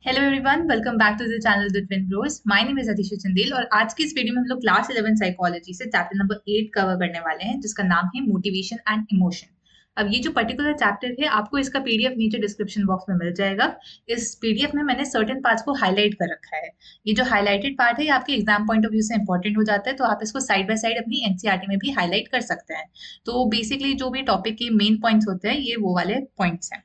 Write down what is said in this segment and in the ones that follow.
Hello everyone, welcome back to the channel the twin bros. My name is Atisha Chandel और आज की इस video में हम लोग क्लास 11 साइकोलॉजी से चैप्टर नंबर 8 कवर करने वाले हैं, जिसका नाम है मोटिवेशन एंड इमोशन। अब ये जो पर्टिकुलर चैप्टर है, आपको इसका पीडीएफ नीचे डिस्क्रिप्शन बॉक्स में मिल जाएगा। इस पीडीएफ में मैंने सर्टेन पार्ट्स को हाईलाइट कर रखा है। ये जो हाईलाइटेड पार्ट है, ये आपके एग्जाम पॉइंट ऑफ व्यू से इंपॉर्टेंट हो जाता है, तो आप इसको साइड बाय साइड अपनी एनसीईआरटी में भी हाईलाइट कर सकते हैं। तो बेसिकली जो भी टॉपिक के मेन पॉइंट्स होते हैं, ये वो वाले पॉइंट्स हैं।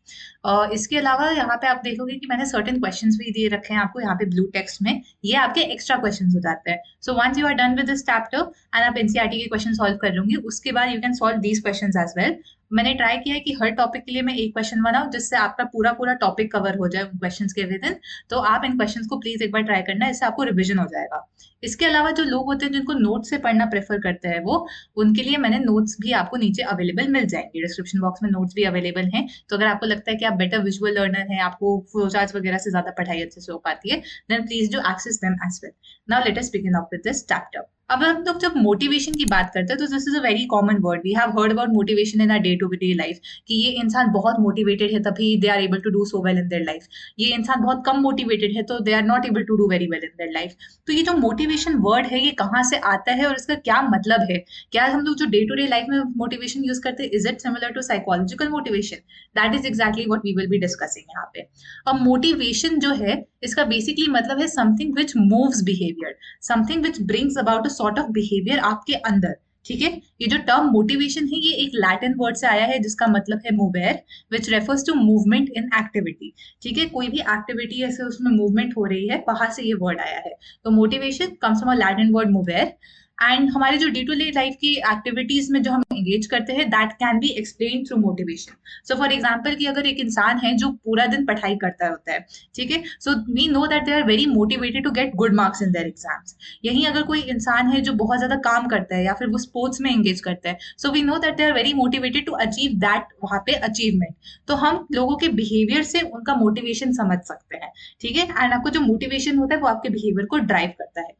इसके अलावा यहाँ पे आप देखोगे कि मैंने सर्टेन क्वेश्चंस भी दिए रखे हैं आपको यहाँ पे ब्लू टेक्स्ट में। ये आपके एक्स्ट्रा क्वेश्चंस हो जाते हैं। So once you are done with this chapter and आप एनसीईआरटी के क्वेश्चन सॉल्व कर लोगे, उसके बाद you can solve these questions as well. मैंने ट्राई किया है कि हर टॉपिक के लिए मैं एक क्वेश्चन बनाऊं, जिससे आपका पूरा पूरा टॉपिक कवर हो जाए क्वेश्चंस के विद इन। तो आप इन क्वेश्चंस को प्लीज एक बार ट्राई करना, इससे आपको रिविजन हो जाएगा। इसके अलावा जो लोग होते हैं जिनको नोट से पढ़ना प्रेफर करते हैं, वो उनके लिए मैंने नोट्स भी आपको नीचे अवेलेबल मिल जाएंगे। डिस्क्रिप्शन बॉक्स में नोट्स भी अवेलेबल हैं। तो अगर आपको लगता है कि आप बेटर विजुअल लर्नर हैं, आपको फ्लो चार्ट्स वगैरह से ज्यादा पढ़ाई अच्छे से हो पाती है, then please do access them as well. Now let us begin up with this chapter. अब हम लोग जब मोटिवेशन की बात करते हैं, तो this is a very common word. We have heard about motivation in our day to day life, कि ये इंसान बहुत मोटिवेटेड है तभी they are able to do so well in their life. ये इंसान बहुत कम मोटिवेटेड है तो they are not able to do very well in their life. तो ये जो मोटिवेशन वर्ड है, ये कहाँ से आता है और इसका क्या मतलब है? क्या हम लोग जो डे टू डे लाइफ में मोटिवेशन यूज करते हैं, is it similar to psychological motivation? That is exactly what we will be discussing यहाँ पे। अब मोटिवेशन जो है, इसका बेसिकली मतलब है something which moves behaviour, something which brings about a sort of behaviour आपके अंदर। ठीक है, ये जो टर्म मोटिवेशन है, ये एक लैटिन वर्ड से आया है, जिसका मतलब है मूवेर, which refers to movement in activity. ठीक है, कोई भी एक्टिविटी ऐसे उसमें मूवमेंट हो रही है, वहां से ये वर्ड आया है। तो motivation comes from a Latin word मूवेर। एंड हमारे जो डे टू डे लाइफ की एक्टिविटीज में जो हम एंगेज करते हैं, that can be explain through motivation. So for example, कि अगर एक इंसान है जो पूरा दिन पढ़ाई करता होता है, ठीक है, so we know that they are very motivated to get good marks in their exams. यहीं अगर कोई इंसान है जो बहुत ज्यादा काम करता है या फिर वो स्पोर्ट्स में एंगेज करता है, so we know that they are very motivated to achieve that वहां पे अचीवमेंट। तो हम लोगों के बिहेवियर से उनका मोटिवेशन समझ सकते हैं। ठीक है, एंड आपको जो मोटिवेशन होता है, वो आपके बिहेवियर को ड्राइव करता है।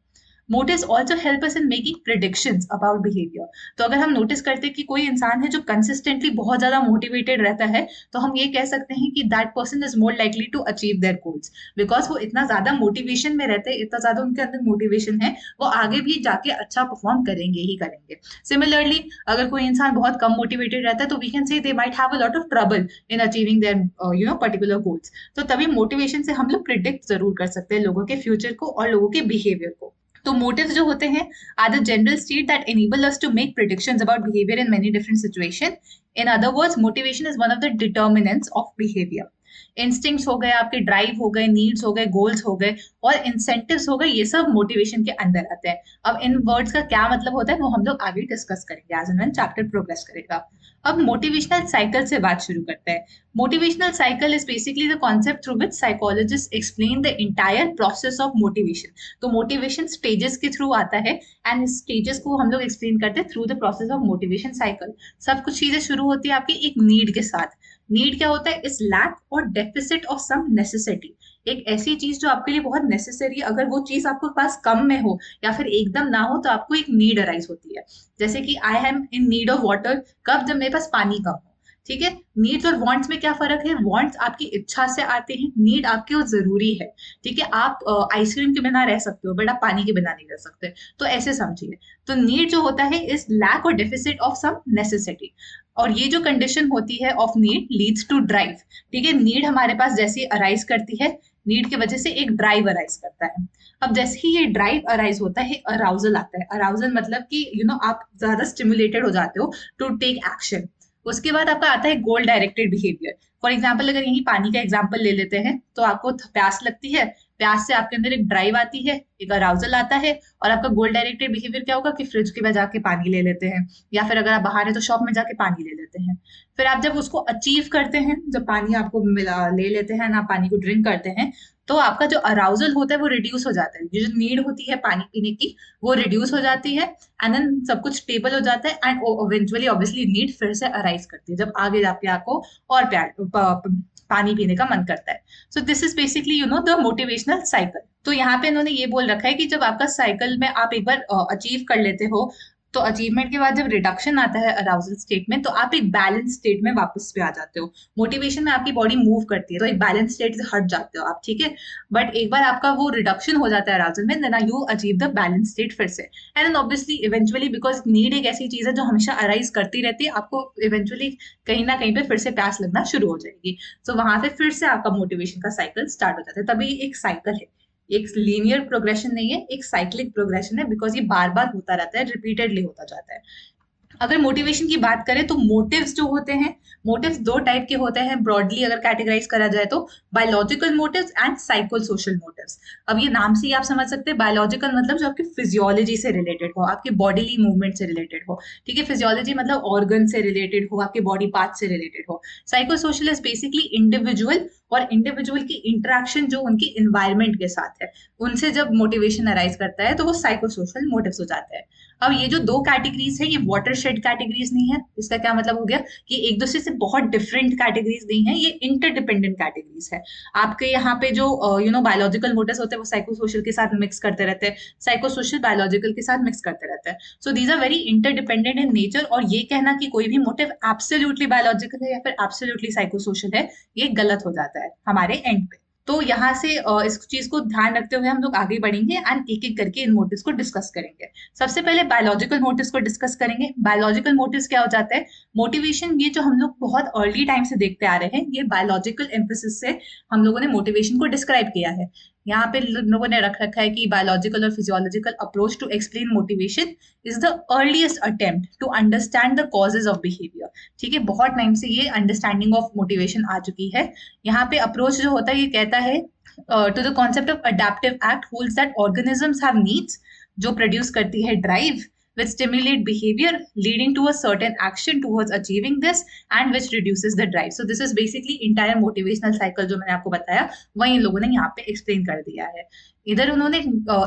Motives also help us in making predictions about behaviour. तो अगर हम नोटिस करते हैं कि कोई इंसान है जो कंसिस्टेंटली बहुत ज्यादा मोटिवेटेड रहता है, तो हम ये कह सकते हैं कि that person is more likely to achieve their goals, because वो इतना ज्यादा मोटिवेशन में रहते हैं, इतना ज्यादा उनके अंदर मोटिवेशन है, वो आगे भी जाके अच्छा परफॉर्म करेंगे ही करेंगे। सिमिलरली, अगर कोई इंसान बहुत कम मोटिवेटेड रहता है, तो we can say they might have a lot of trouble in achieving their particular goals. तो तभी मोटिवेशन से हम लोग प्रिडिक्ट जरूर कर सकते हैं लोगों के फ्यूचर को और लोगों के बिहेवियर को। तो मोटिव्स जो होते हैं are the general state that enable us to make predictions about behaviour in many different situation. In other words, motivation is one of the determinants of behaviour. Instincts हो गए, आपके ड्राइव हो गए, नीड्स हो गए, गोल्स हो गए और इंसेंटिव्स हो गए, ये सब मोटिवेशन के अंदर आते हैं। अब इन वर्ड्स का क्या मतलब होता है, वो हम लोग आगे डिस्कस करेंगे as and when chapter progress करेगा। अब मोटिवेशनल साइकिल से बात शुरू करते हैं। Motivational cycle is basically the concept through which psychologist explain the entire process of motivation. तो मोटिवेशन स्टेजेस के थ्रू आता है, एंड इस स्टेजेस को हम लोग एक्सप्लेन करते हैं through the process of motivation cycle. सब कुछ चीजें शुरू होती है आपकी एक नीड के साथ। नीड क्या होता है? इस लैक और डेफिसिट ऑफ सम नेसेसिटी। एक ऐसी चीज जो आपके लिए बहुत नेसेसरी, अगर वो चीज आपके पास कम में हो या फिर एकदम ना हो, तो आपको एक नीड अराइज होती है। जैसे कि I am in need of water, कब? जब मेरे पास पानी कम हो। ठीक है, नीड्स और वांट्स में क्या फर्क है? वांट्स आपकी इच्छा से आते हैं, नीड आपके वो जरूरी है। ठीक है, आप आइसक्रीम के बिना रह सकते हो, बट आप पानी के बिना नहीं रह सकते। तो ऐसे समझिए। तो नीड जो होता है इस लैक और डेफिसिट ऑफ सम नेसेसिटी, और ये जो कंडीशन होती है of need leads to drive. ठीक है, नीड हमारे पास जैसे अराइज करती है, नीड की वजह से एक ड्राइव अराइज करता है। अब जैसे ही ये ड्राइव अराइज होता है, अराउजल आता है। अराउजल मतलब कि आप ज्यादा स्टिमुलेटेड हो जाते हो टू टेक एक्शन। उसके बाद आपका आता है गोल डायरेक्टेड बिहेवियर। फॉर एग्जाम्पल, अगर यही पानी का एग्जाम्पल ले लेते हैं, तो आपको प्यास लगती है, प्यास से आपके अंदर एक ड्राइव आती है, एक अराउजल आता है, और आपका गोल डायरेक्टेड बिहेवियर क्या होगा कि फ्रिज के पास जाके पानी ले लेते हैं, या फिर अगर आप बाहर है तो शॉप में जाके पानी ले लेते हैं। फिर आप जब उसको अचीव करते हैं, जब पानी आपको मिला ले लेते हैं ना, पानी को ड्रिंक करते हैं, तो आपका जो अराउजल होता है वो रिड्यूस हो जाता है। ये जो नीड होती है पानी पीने की, वो रिड्यूस हो जाती है, एंड देन सब कुछ स्टेबल हो जाता है, एंड इवेंचुअली ऑब्वियसली नीड फिर से अराइज करती है, जब आगे जाके आपको और प्यार पानी पीने का मन करता है। So this is basically the motivational cycle. तो यहाँ पे इन्होंने ये बोल रखा है कि जब आपका साइकिल में आप एक बार अचीव कर लेते हो, तो अचीवमेंट के बाद जब रिडक्शन आता है अराउजल स्टेट में, तो आप एक बैलेंस स्टेट में वापस पे आ जाते हो। मोटिवेशन में आपकी बॉडी मूव करती है, तो एक बैलेंस स्टेट से हट जाते हो आप, ठीक है। बट एक बार आपका वो रिडक्शन हो जाता है अराउजल में, then you achieve the balance state फिर से। And then obviously eventually, because need एक ऐसी चीज है जो हमेशा अराइज करती रहती है, आपको इवेंचुअली कहीं ना कहीं पे फिर से प्यास लगना शुरू हो जाएगी। तो वहां से फिर से आपका मोटिवेशन का साइकिल स्टार्ट हो जाता है। तभी एक साइकिल है, एक लीनियर प्रोग्रेशन नहीं है, एक साइक्लिक प्रोग्रेशन है, बिकॉज ये बार बार होता रहता है, रिपीटेडली होता जाता है। अगर मोटिवेशन की बात करें तो मोटिव्स जो होते हैं, मोटिव्स दो टाइप के होते हैं ब्रॉडली अगर कैटेगराइज करा जाए तो, biological motives and psycho social motives. अब ये नाम से ही आप समझ सकते हैं, बायोलॉजिकल मतलब जो आपकी फिजियोलॉजी से रिलेटेड हो, आपके बॉडीली मूवमेंट से रिलेटेड हो, ठीक है। फिजियोलॉजी मतलब ऑर्गन से रिलेटेड हो, आपके बॉडी पार्ट से रिलेटेड हो। Psycho social is basically individual, और इंडिविजुअल की इंटरेक्शन जो उनकी इन्वायरमेंट के साथ है, उनसे जब मोटिवेशन अराइज करता है तो वो साइको सोशल मोटिव्स हो जाते हैं। अब ये जो दो कैटेगरीज है, ये वाटर शेड कैटेगरीज नहीं है। इसका क्या मतलब हो गया कि एक दूसरे से बहुत डिफरेंट कैटेगरीज नहीं है, ये इंटरडिपेंडेंट कैटेगरीज है। आपके यहाँ पे जो बायोलॉजिकल मोटिव्स होते हैं वो साइको सोशल के साथ मिक्स करते रहते हैं, साइको सोशल बायोलॉजिकल के साथ मिक्स करते रहते हैं। So these are very interdependent in nature, और ये कहना कि कोई भी मोटिव एब्सोल्युटली बायोलॉजिकल है या फिर एब्सोल्युटली साइको सोशल है, ये गलत हो जाता है हमारे एंड पे। तो यहाँ से इस चीज को ध्यान रखते हुए हम लोग आगे बढ़ेंगे एंड एक एक करके इन मोटिव्स को डिस्कस करेंगे। सबसे पहले बायोलॉजिकल मोटिव्स को डिस्कस करेंगे। बायोलॉजिकल मोटिव्स क्या हो जाता है? मोटिवेशन, ये जो हम लोग बहुत अर्ली टाइम से देखते आ रहे हैं, ये बायोलॉजिकल एम्फेसिस से हम लोगों ने मोटिवेशन को डिस्क्राइब किया है। यहाँ पे लोगों ने रख रखा है कि बायोलॉजिकल और physiological approach to explain motivation is the earliest attempt to understand the causes of behaviour. ठीक है, बहुत टाइम से ये अंडरस्टैंडिंग ऑफ मोटिवेशन आ चुकी है। यहाँ पे अप्रोच जो होता है ये कहता है to the concept of adaptive act holds that organisms have needs, जो प्रोड्यूस करती है drive, which stimulate behavior leading to a certain action towards achieving this, and which reduces the drive. So this is basically entire motivational cycle जो मैंने आपको बताया, वही इन लोगों ने यहाँ पे एक्सप्लेन कर दिया है। इधर उन्होंने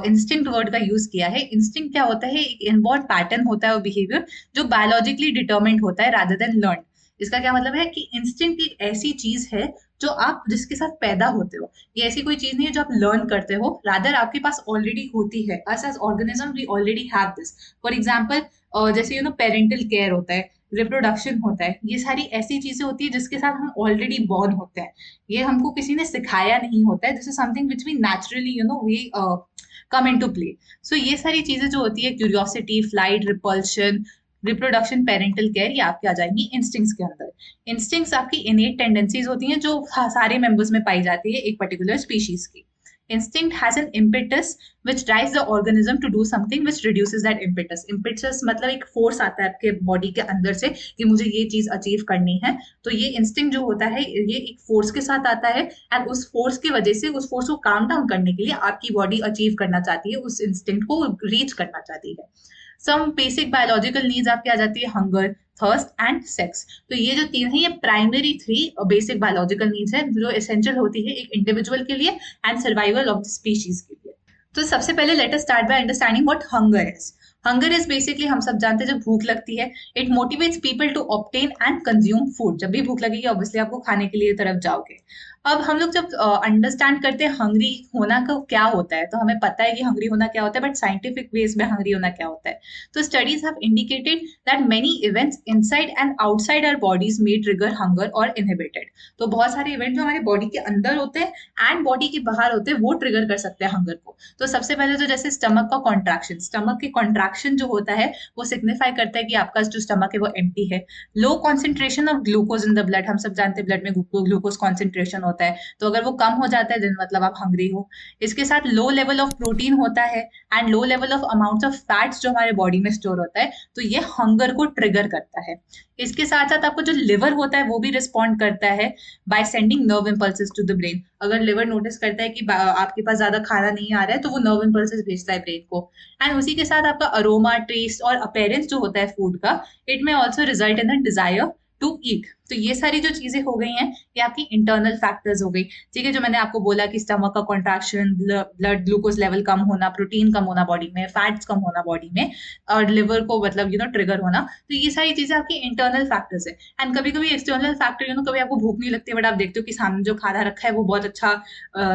इंस्टिंक्ट वर्ड का यूज किया है। इंस्टिंक्ट क्या होता है? एक इनबॉर्न पैटर्न होता है वो बिहेवियर जो बायोलॉजिकली डिटर्मिन्ड होता है रादर देन लर्न। इसका क्या मतलब है कि इंस्टिंक्ट एक ऐसी चीज है जो आप जिसके साथ पैदा होते हो, ये ऐसी कोई चीज नहीं है जो आप लर्न करते हो, रादर आपके पास ऑलरेडी होती है। Us as organism we already have this. For example, जैसे पेरेंटल केयर होता है, रिप्रोडक्शन होता है, ये सारी ऐसी चीजें होती है जिसके साथ हम ऑलरेडी बॉर्न होते हैं। ये हमको किसी ने सिखाया नहीं होता है, this is something which we naturally we come in to play. सो ये सारी चीजें जो होती है, curiosity, flight, repulsion, reproduction, parental care, ये आपके आ जाएंगी इंस्टिंक्ट्स के अंदर। इंस्टिंक्ट्स आपकी इनेट टेंडेंसीज होती हैं जो सारे मेंबर्स में पाई जाती है एक पर्टिकुलर स्पीशीज की। Instinct has an impetus which drives the organism to do something which reduces that impetus. Impetus मतलब एक फोर्स आता है आपके बॉडी के अंदर से कि मुझे ये चीज अचीव करनी है। तो ये इंस्टिंक्ट जो होता है ये एक फोर्स के साथ आता है, एंड उस फोर्स की वजह से, उस फोर्स को काम डाउन करने के लिए आपकी बॉडी अचीव करना चाहती है, उस इंस्टिंक्ट को रीच करना चाहती है। सम बेसिक बायोलॉजिकल नीड्स आपकी आ जाती है, हंगर, थर्स्ट एंड सेक्स। तो ये जो तीन है, ये प्राइमरी 3 बेसिक बायोलॉजिकल नीड्स है जो एसेंशियल होती है एक इंडिविजुअल के लिए and survival of the species के लिए। तो सबसे पहले let us start by understanding what hunger is. Hunger is basically, हम सब जानते हैं जब भूख लगती है, it motivates people to obtain and consume food. जब भी भूख लगेगी ऑब्वियसली आपको खाने के लिए तरफ जाओगे। अब हम लोग जब अंडरस्टैंड करते हैं हंग्री होना का क्या होता है, तो हमें पता है कि हंग्री होना क्या होता है, बट साइंटिफिक वेज में हंग्री होना क्या होता है। तो studies have indicated that many events inside and outside our bodies may trigger hunger और इनहिबिटेड। तो बहुत सारे इवेंट जो हमारे बॉडी के अंदर होते हैं एंड बॉडी के बाहर होते हैं, वो ट्रिगर कर सकते हैं हंगर को। तो सबसे पहले तो जैसे स्टमक का कॉन्ट्रैक्शन, स्टमक के कॉन्ट्रैक्शन जो होता है वो सिग्निफाई करता है कि आपका जो स्टमक है वो एम्प्टी है। Low concentration of glucose in the blood, हम सब जानते हैं ब्लड में ग्लूकोज कॉन्सेंट्रेशन होता है, तो अगर वो कम हो जाता है देन मतलब आप हंग्री हो। इसके साथ लो लेवल ऑफ प्रोटीन होता है and low level of amount of fats जो हमारे बॉडी में स्टोर होता है, तो ये हंगर को ट्रिगर करता है। इसके साथ साथ आपको जो लिवर होता है वो भी रिस्पॉन्ड करता है by sending nerve impulses to the brain. अगर लिवर नोटिस करता है कि आपके पास ज्यादा खाना नहीं आ रहा है, तो वो नर्व इम्पल्सेस भेजता है ब्रेन को। एंड उसी के साथ आपका अरोमा, टेस्ट और अपीयरेंस जो होता है फूड का, it may also result in the desire to eat. तो ये सारी जो चीजें हो गई हैं ये आपकी इंटरनल फैक्टर्स हो गई, ठीक है, जो मैंने आपको बोला कि स्टमक का कॉन्ट्रैक्शन, ब्लड ग्लूकोज लेवल कम होना, प्रोटीन कम होना बॉडी में, फैट्स कम होना बॉडी में, और लिवर को मतलब ट्रिगर होना, तो ये सारी चीजें आपकी इंटरनल फैक्टर्स है। एंड कभी कभी एक्सटर्नल फैक्टर, कभी आपको भूख नहीं लगती बट आप देखते हो कि सामने जो खाना रखा है वो बहुत अच्छा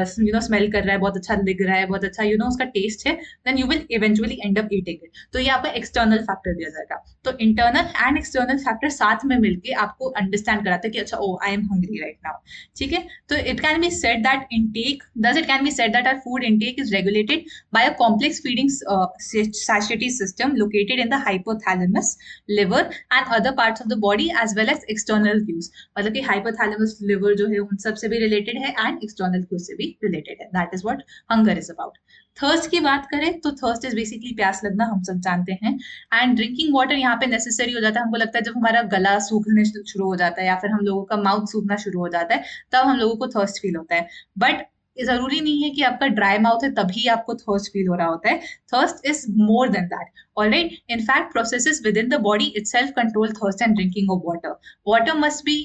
स्मेल कर रहा है, बहुत अच्छा दिख रहा है, बहुत अच्छा उसका टेस्ट है, then you will eventually end up eating it. तो ये आपका एक्सटर्नल फैक्टर दिया जाएगा। तो इंटरनल एंड एक्सटर्नल फैक्टर साथ में मिलके आपको अंडरस्टैंड कराते हैं कि अच्छा, oh I am hungry right now, ठीक है। तो it can be said that intake thus it can be said that our food intake is regulated by a complex feeding satiety system located in the hypothalamus, liver and other parts of the body as well as external cues। मतलब कि hypothalamus, liver जो है उन सब से भी related है and external cues से भी related है। That is what hunger is about। Thirst की बात करें तो थर्स्ट इज बेसिकली प्यास लगना, हम सब जानते हैं। एंड ड्रिंकिंग वाटर यहाँ पे नेसेसरी हो जाता है। हमको लगता है जब हमारा गला सूखने शुरू हो जाता है या फिर हम लोगों का माउथ सूखना शुरू हो जाता है तब हम लोगों को थर्स्ट फील होता है। बट जरूरी नहीं है कि आपका ड्राई माउथ है तभी आपको थर्स्ट फील हो रहा होता है। Thirst is more than that, alright. In fact, processes within the body itself control thirst and drinking of water. Water must be,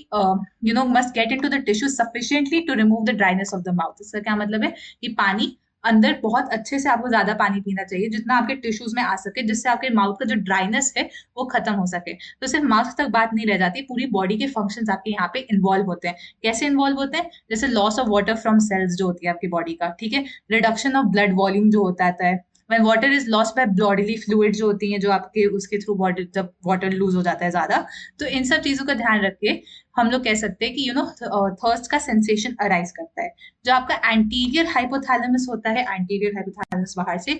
must get into the tissue sufficiently to remove the dryness of the mouth। इसका क्या मतलब है कि पानी अंदर बहुत अच्छे से, आपको ज्यादा पानी पीना चाहिए जितना आपके टिश्यूज में आ सके, जिससे आपके माउथ का जो ड्राइनेस है वो खत्म हो सके। तो सिर्फ माउथ तक बात नहीं रह जाती, पूरी बॉडी के फंक्शंस आपके यहाँ पे इन्वॉल्व होते हैं। कैसे इन्वॉल्व होते हैं? जैसे loss of water from cells जो होती है आपकी बॉडी का, ठीक है, रिडक्शन ऑफ ब्लड वॉल्यूम जो होता है, when water is lost by bodily fluid जो होती हैं, जो आपके उसके थ्रू बॉडी जब वाटर लूज हो जाता है ज्यादा, तो इन सब चीजों का ध्यान रख के हम लोग कह सकते हैं कि थर्स्ट का सेंसेशन अराइज करता है। जो आपका एंटीरियर हाइपोथैलेमस होता है, एंटीरियर हाइपोथैलेमस बाहर से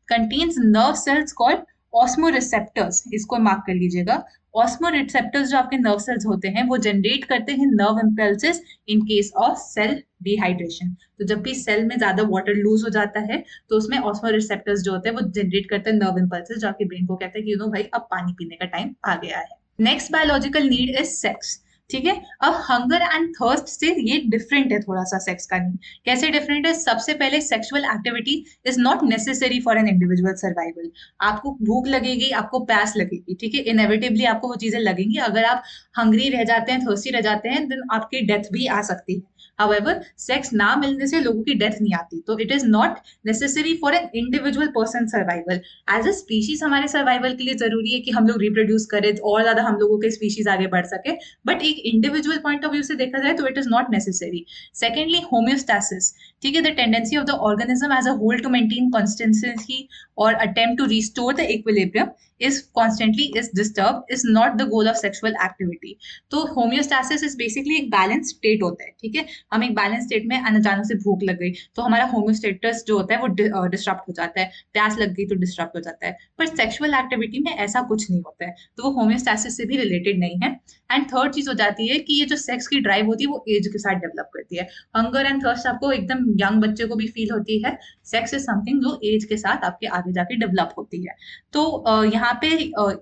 कंटेन्स नर्व सेल्स कॉल्ड ऑस्मोरिसेप्टर्स। इसको मार्क कर लीजिएगा। ऑस्मोरिसेप्टर्स जो आपके नर्व सेल्स होते हैं वो जनरेट करते हैं nerve impulses in case of cell dehydration. तो जब भी सेल में ज्यादा वाटर लूज हो जाता है तो उसमें ऑस्मोरिसेप्टर्स जो होते हैं वो जनरेट करते हैं नर्व इम्पल्सेस, जो आपके ब्रेन को कहते हैं कि भाई अब पानी पीने का टाइम आ गया है। Next biological need is sex, ठीक है। अब हंगर एंड थर्स्ट से ये डिफरेंट है थोड़ा सा सेक्स का नीड। कैसे डिफरेंट है? सबसे पहले sexual activity is not necessary for an individual survival. आपको भूख लगेगी, आपको प्यास लगेगी, ठीक है, इनएविटेबली आपको वो चीजें लगेंगी। अगर आप हंग्री रह जाते हैं, थर्स्टी रह जाते हैं, देन आपकी डेथ भी आ सकती है। However, सेक्स ना मिलने से लोगों की डेथ नहीं आती। तो it is not necessary for an individual person survival. As a species हमारे सर्वाइवल के लिए जरूरी है कि हम लोग रिप्रोड्यूस करें और ज्यादा हम लोगों के स्पीशीज आगे बढ़ सके, बट एक इंडिविजुअल पॉइंट ऑफ व्यू से देखा जाए तो it is not necessary. Secondly, homeostasis, ठीक है, the tendency of the organism as a whole to maintain consistency और attempt to restore the equilibrium is constantly is disturbed is not the goal of sexual activity। तो homeostasis is basically एक balance state होता है, ठीक है। हम एक balance state में अचानक से भूख लग गई तो हमारा होम्योस्टेटस जो होता है वो डिस्टर्ब हो जाता है, प्यास लग गई तो डिस्टर्ब हो जाता है, पर सेक्सुअल एक्टिविटी में ऐसा कुछ नहीं होता है, तो वो होम्योस्टेसिस से भी रिलेटेड नहीं है। एंड थर्ड चीज हो जाती है कि ये जो सेक्स की ड्राइव होती है वो एज के साथ डेवलप करती है। हंगर एंड थर्स्ट आपको एकदम यंग बच्चे को भी फील होती है। सेक्स इज समथिंग जो एज के साथ आपके आगे जाके डेवलप होती है। तो यहाँ पे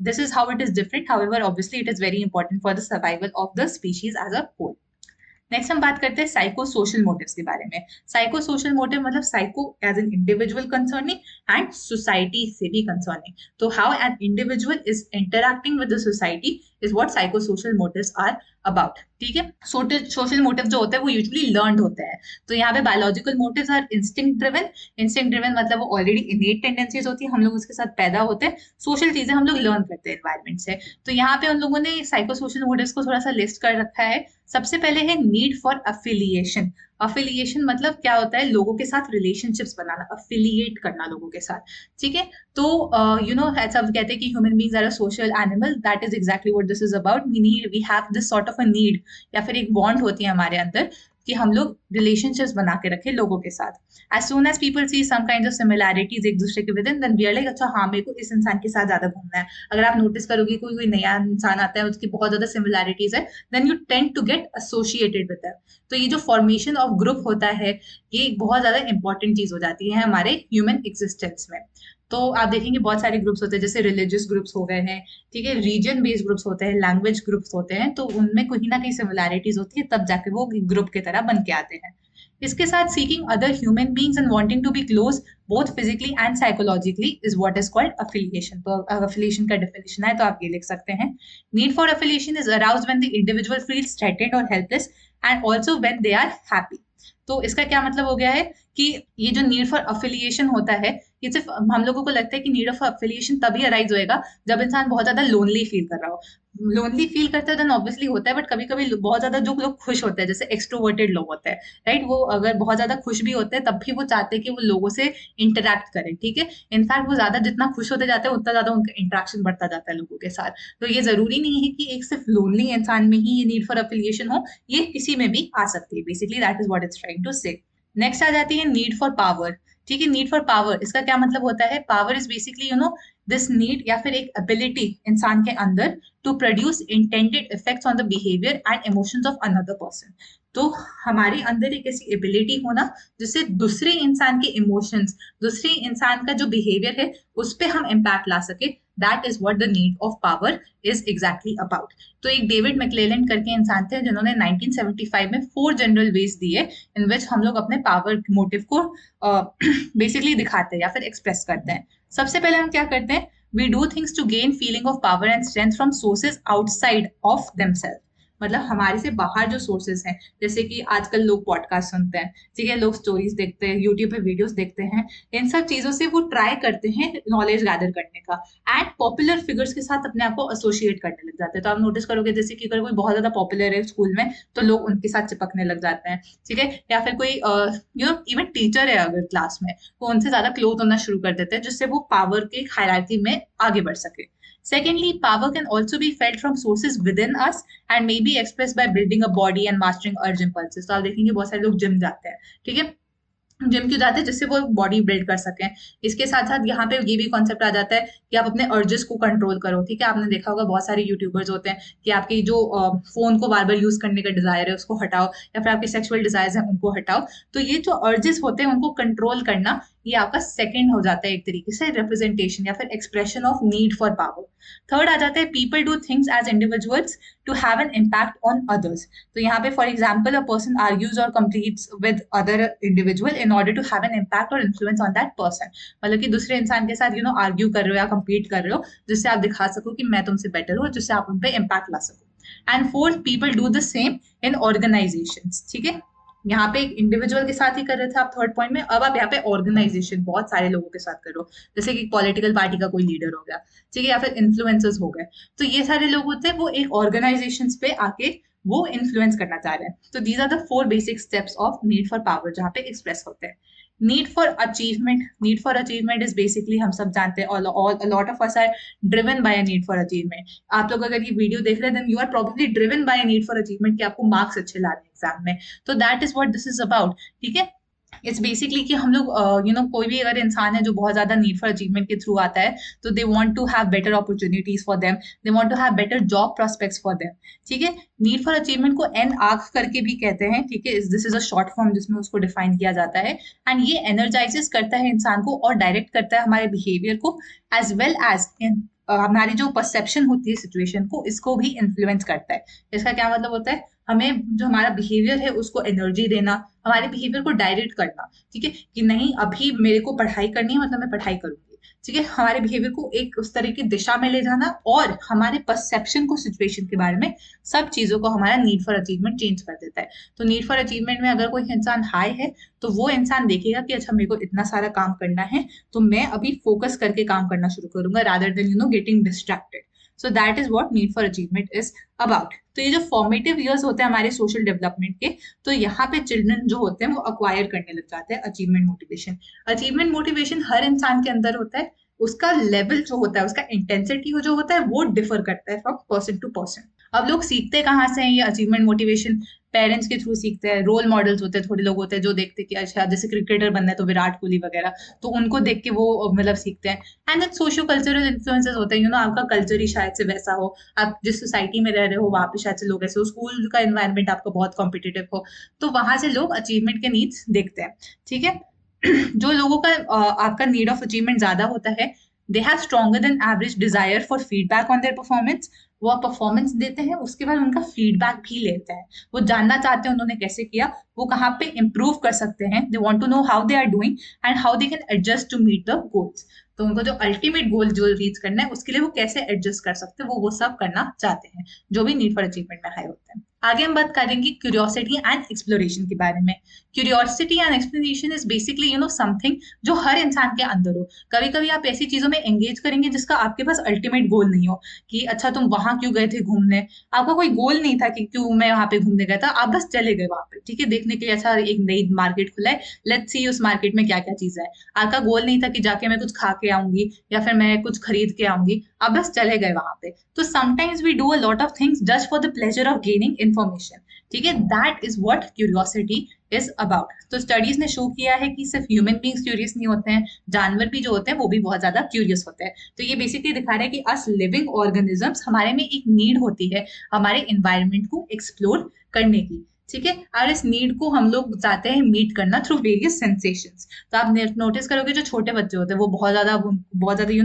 this is how it is different. However obviously it is very important for the survival of the species as a whole. Next हम बात करते हैं साइको सोशल मोटिव्स के बारे में। साइको सोशल मोटिव मतलब psycho as an individual concerning and society से भी कंसर्निंग। तो how an individual is interacting with the society is what psycho social motives are about, ठीक है। सोशल मोटिव जो होते हैं वो यूजुअली लर्नड होते हैं। तो यहाँ पे biological motives are instinct driven. Instinct driven मतलब वो ऑलरेडी इनेट टेंडेंसीज होती है, हम लोग उसके साथ पैदा होते हैं। सोशल चीजें हम लोग लर्न करते हैं एनवायरमेंट से। तो यहाँ पे उन लोगों ने साइको सोशल मोटिव्स को थोड़ा सा लिस्ट कर रखा है। सबसे पहले है नीड फॉर अफिलिएशन। अफिलिएशन मतलब क्या होता है? लोगों के साथ रिलेशनशिप्स बनाना, अफिलिएट करना लोगों के साथ, ठीक है। तो सब कहते हैं कि human beings are a social animal. That is exactly what this is about. We have this sort of a need या फिर एक बॉन्ड होती है हमारे अंदर कि हम लोग रिलेशनशिप्स बना के रखें लोगों के साथ। As soon as people see some kind of similarities एक दूसरे के within, then we are like अच्छा हाँ मेरे को इस इंसान के साथ ज्यादा घूमना है। अगर आप नोटिस करोगे कोई नया इंसान आता है उसकी बहुत ज्यादा सिमिलैरिटीज है, then you tend to get associated with them. तो ये जो फॉर्मेशन ऑफ ग्रुप होता है ये बहुत ज्यादा इंपॉर्टेंट चीज हो जाती है हमारे ह्यूमन एग्जिस्टेंस में। तो आप देखेंगे बहुत सारे ग्रुप्स होते हैं, जैसे रिलीजियस ग्रुप्स हो गए हैं, ठीक है, रीजन बेस्ड ग्रुप्स होते हैं, लैंग्वेज ग्रुप्स होते हैं, तो उनमें कहीं ना कहीं सिमिलैरिटीज होती है, तब जाके वो ग्रुप की तरह बन के आते हैं। इसके साथ seeking other human beings and wanting to be close both physically and psychologically is what is called affiliation. तो अफिलिएशन का डेफिनेशन है तो आप ये लिख सकते हैं, need for affiliation is aroused when the individual feels threatened और helpless and also when they are happy. तो इसका क्या मतलब हो गया है कि ये जो नीड फॉर अफिलिएशन होता है, ये सिर्फ हम लोगों को लगता है कि नीड ऑफ अफिलिएशन तभी अराइज होएगा जब इंसान बहुत ज्यादा लोनली फील कर रहा हो। लोनली फील करता है देन ऑब्वियसली होता है, बट कभी कभी बहुत ज्यादा जो लोग खुश होते हैं, जैसे एक्सट्रोवर्टेड लोग होते हैं, राइट, वो अगर बहुत ज्यादा खुश भी होते हैं तब भी वो चाहते हैं कि वो लोगों से इंटरेक्ट करें, ठीक है। इनफैक्ट वो ज्यादा जितना खुश होते जाते हैं उतना ज्यादा उनका इंटरेक्शन बढ़ता जाता है लोगों के साथ। तो ये जरूरी नहीं है कि एक सिर्फ लोनली इंसान में ही ये नीड फॉर अफिलिएशन हो, ये किसी में भी आ सकती है। Basically that is what it's trying to say. Next आ जाती है नीड फॉर पावर। ठीक है, नीड फॉर पावर, इसका क्या मतलब होता है? Power is basically this need या फिर एक एबिलिटी इंसान के अंदर to produce intended effects on the behaviour and emotions of another person. तो हमारे अंदर एक ऐसी एबिलिटी होना जिससे दूसरे इंसान के इमोशंस, दूसरे इंसान का जो बिहेवियर है उस पर हम इम्पैक्ट ला सके, that is what the need of power is exactly about. तो एक डेविड मैक्लेलैंड करके इंसान थे जिन्होंने 1975 में 4 जनरल वेज दिए इन विच हम लोग अपने पावर मोटिव को बेसिकली दिखाते हैं या फिर एक्सप्रेस करते हैं। सबसे पहले हम क्या करते हैं? We do things to gain feeling of power and strength from sources outside of themselves. मतलब हमारे से बाहर जो सोर्सेज हैं, जैसे कि आजकल लोग पॉडकास्ट सुनते हैं, ठीक है, लोग स्टोरीज देखते हैं, यूट्यूब पे वीडियोस देखते हैं, इन सब चीजों से वो ट्राई करते हैं नॉलेज गैदर करने का एंड पॉपुलर फिगर्स के साथ अपने आप को एसोसिएट करने लग जाते हैं। तो आप नोटिस करोगे जैसे कि अगर कोई बहुत ज्यादा पॉपुलर है स्कूल में तो लोग उनके साथ चिपकने लग जाते हैं, ठीक है। या फिर कोई इवन टीचर है अगर क्लास में, वो उनसे ज्यादा क्लोज होना शुरू कर देते हैं जिससे वो पावर के हायरार्की में आगे बढ़ सके। Secondly, power can also be felt from sources within us and may be expressed by building a body and mastering urge impulses. तो आप देखेंगे बहुत सारे लोग जिम जाते हैं, ठीक है, जिम क्यों जाते हैं? जिससे वो बॉडी बिल्ड कर सकें। इसके साथ साथ यहाँ पे ये भी कॉन्सेप्ट आ जाता है कि आप अपने अर्जेस को कंट्रोल करो, ठीक है। आपने देखा होगा बहुत सारे यूट्यूबर्स होते हैं कि आपकी जो फोन को बार बार यूज करने का डिजायर है उसको हटाओ, या फिर आपके सेक्सुअल डिजायर्स हैं उनको हटाओ। तो ये जो अर्जेस होते हैं उनको कंट्रोल करना, ये आपका सेकंड हो जाता है एक तरीके से रिप्रेजेंटेशन या फिर expression of need for power. Third आ जाता है people do things as individuals to have an impact on others. तो यहाँ पे for example a person argues और competes with other individual in order to have an impact और influence on that person. मतलब कि दूसरे इंसान के साथ आर्ग्यू कर रहे हो या कम्पीट कर रहे हो जिससे आप दिखा सको कि मैं तुमसे बेटर हूँ, जिससे आप उन पर इम्पैक्ट ला सको। And fourth, people do the same in organisations, ठीक है। यहाँ पे एक इंडिविजुअल के साथ ही कर रहे थे आप थर्ड पॉइंट में, अब आप यहाँ पे ऑर्गेनाइजेशन बहुत सारे लोगों के साथ करो, जैसे कि पॉलिटिकल पार्टी का कोई लीडर हो गया, ठीक है, या फिर इन्फ्लुएंसर्स हो गए। तो ये सारे लोग होते हैं वो एक ऑर्गेनाइजेशन पे आके वो इन्फ्लुएंस करना चाह रहे हैं। तो these are the 4 basic steps of need for power जहाँ पे एक्सप्रेस होते हैं। Need for achievement, need for achievement is basically हम सब जानते हैं a lot of us are driven by a need for achievement। आप लोग अगर ये वीडियो देख रहे हैं then you are probably driven by a need for achievement कि आपको मार्क्स अच्छे लाने एग्जाम में। तो that is what this is about, ठीक है। इट्स बेसिकली कि हम लोग कोई भी अगर इंसान है जो बहुत ज्यादा नीड फॉर अचीवमेंट के थ्रू आता है, तो they want to have better opportunities for them, they want to have better job prospects for them, ठीक है। नीड फॉर अचीवमेंट को एन आर्क करके भी कहते हैं, ठीक है, this is a short form जिसमें उसको डिफाइन किया जाता है। एंड ये एनर्जाइजेस करता है इंसान को और डायरेक्ट करता है हमारे बिहेवियर को, एज वेल एज हमारी जो परसेप्शन होती है सिचुएशन को, इसको भी इन्फ्लुएंस करता है। इसका क्या मतलब होता है? हमें जो हमारा बिहेवियर है उसको एनर्जी देना, हमारे बिहेवियर को डायरेक्ट करना, ठीक है, कि नहीं अभी मेरे को पढ़ाई करनी है मतलब मैं पढ़ाई करूंगी, ठीक है। हमारे बिहेवियर को एक उस तरह की दिशा में ले जाना और हमारे परसेप्शन को सिचुएशन के बारे में, सब चीजों को हमारा नीड फॉर अचीवमेंट चेंज कर देता है। तो नीड फॉर अचीवमेंट में अगर कोई इंसान हाई है तो वो इंसान देखेगा कि अच्छा मेरे को इतना सारा काम करना है तो मैं अभी फोकस करके काम करना शुरू करूंगा rather than getting distracted. So that is what need for achievement is about. तो ये जो फॉर्मेटिव ईयर्स होते हैं हमारे सोशल डेवलपमेंट के, तो यहाँ पे चिल्ड्रन जो होते हैं वो अक्वायर करने लग जाते हैं अचीवमेंट मोटिवेशन। अचीवमेंट मोटिवेशन हर इंसान के अंदर होता है, उसका लेवल जो होता है, उसका इंटेंसिटी जो होता है वो डिफर करता है फ्रॉम पर्सन टू पर्सन। अब लोग सीखते कहाँ से हैं ये अचीवमेंट मोटिवेशन? पेरेंट्स के थ्रू सीखते हैं, रोल मॉडल्स होते हैं, थोड़े लोग होते हैं जो देखते हैं कि अच्छा जैसे क्रिकेटर बनना है तो विराट कोहली वगैरह, तो उनको देख के वो मतलब सीखते हैं। And then socio cultural influences होते हैं, आपका कल्चर ही शायद से वैसा हो, आप जिस सोसाइटी में रह रहे हो वहाँ पे शायद से लोग ऐसे हो, स्कूल का एनवायरनमेंट आपका बहुत कॉम्पिटिटिव हो, तो वहां से लोग अचीवमेंट के नीड्स देखते हैं, ठीक है। जो लोगों का आपका नीड ऑफ अचीवमेंट ज्यादा होता है, they have stronger than average desire for feedback on their performance, वो परफॉर्मेंस देते हैं, उसके बाद उनका फीडबैक भी लेते हैं, वो जानना चाहते हैं उन्होंने कैसे किया, वो कहाँ पे इम्प्रूव कर सकते हैं, they want to know how they are doing and how they can adjust to meet the goals. तो उनको जो अल्टीमेट गोल जो रीच करना है उसके लिए वो कैसे एडजस्ट कर सकते हैं, वो सब करना चाहते हैं, जो भी नीड फॉर अचीवमेंट में हाई होते हैं। आगे हम बात करेंगे क्यूरियोसिटी एंड एक्सप्लोरेशन के बारे में। Curiosity and exploration is basically something जो हर इंसान के अंदर हो। कभी कभी आप ऐसी चीजों में एंगेज करेंगे जिसका आपके पास अल्टीमेट गोल नहीं हो, कि अच्छा तुम वहां क्यों गए थे घूमने, आपका कोई गोल नहीं था कि क्यों मैं वहां पे घूमने गया था, आप बस चले गए वहां पे, ठीक है, देखने के लिए, अच्छा एक नई मार्केट खुला है, लेट्स सी उस मार्केट में क्या क्या चीज है। आपका गोल नहीं था कि जाके मैं कुछ खा के आऊंगी या फिर मैं कुछ खरीद के आऊंगी, आप बस चले गए वहां पे। तो sometimes we do a lot of things just for the pleasure of gaining information, ठीक है, that is what curiosity is about. तो स्टडीज ने शो किया है कि सिर्फ ह्यूमन बींग्स क्यूरियस नहीं होते हैं, जानवर भी जो होते हैं वो भी बहुत ज्यादा क्यूरियस होते हैं। तो ये बेसिकली दिखा रहा है कि अस लिविंग ऑर्गेनिजम्स, हमारे में एक नीड होती है हमारे इन्वायरमेंट को एक्सप्लोर करने की, ठीक है, और इस नीड को हम लोग चाहते हैं मीट करना थ्रू वेरियस सेंसेशंस। तो आप नोटिस करोगे जो छोटे बच्चे होते हैं वो बहुत ज्यादा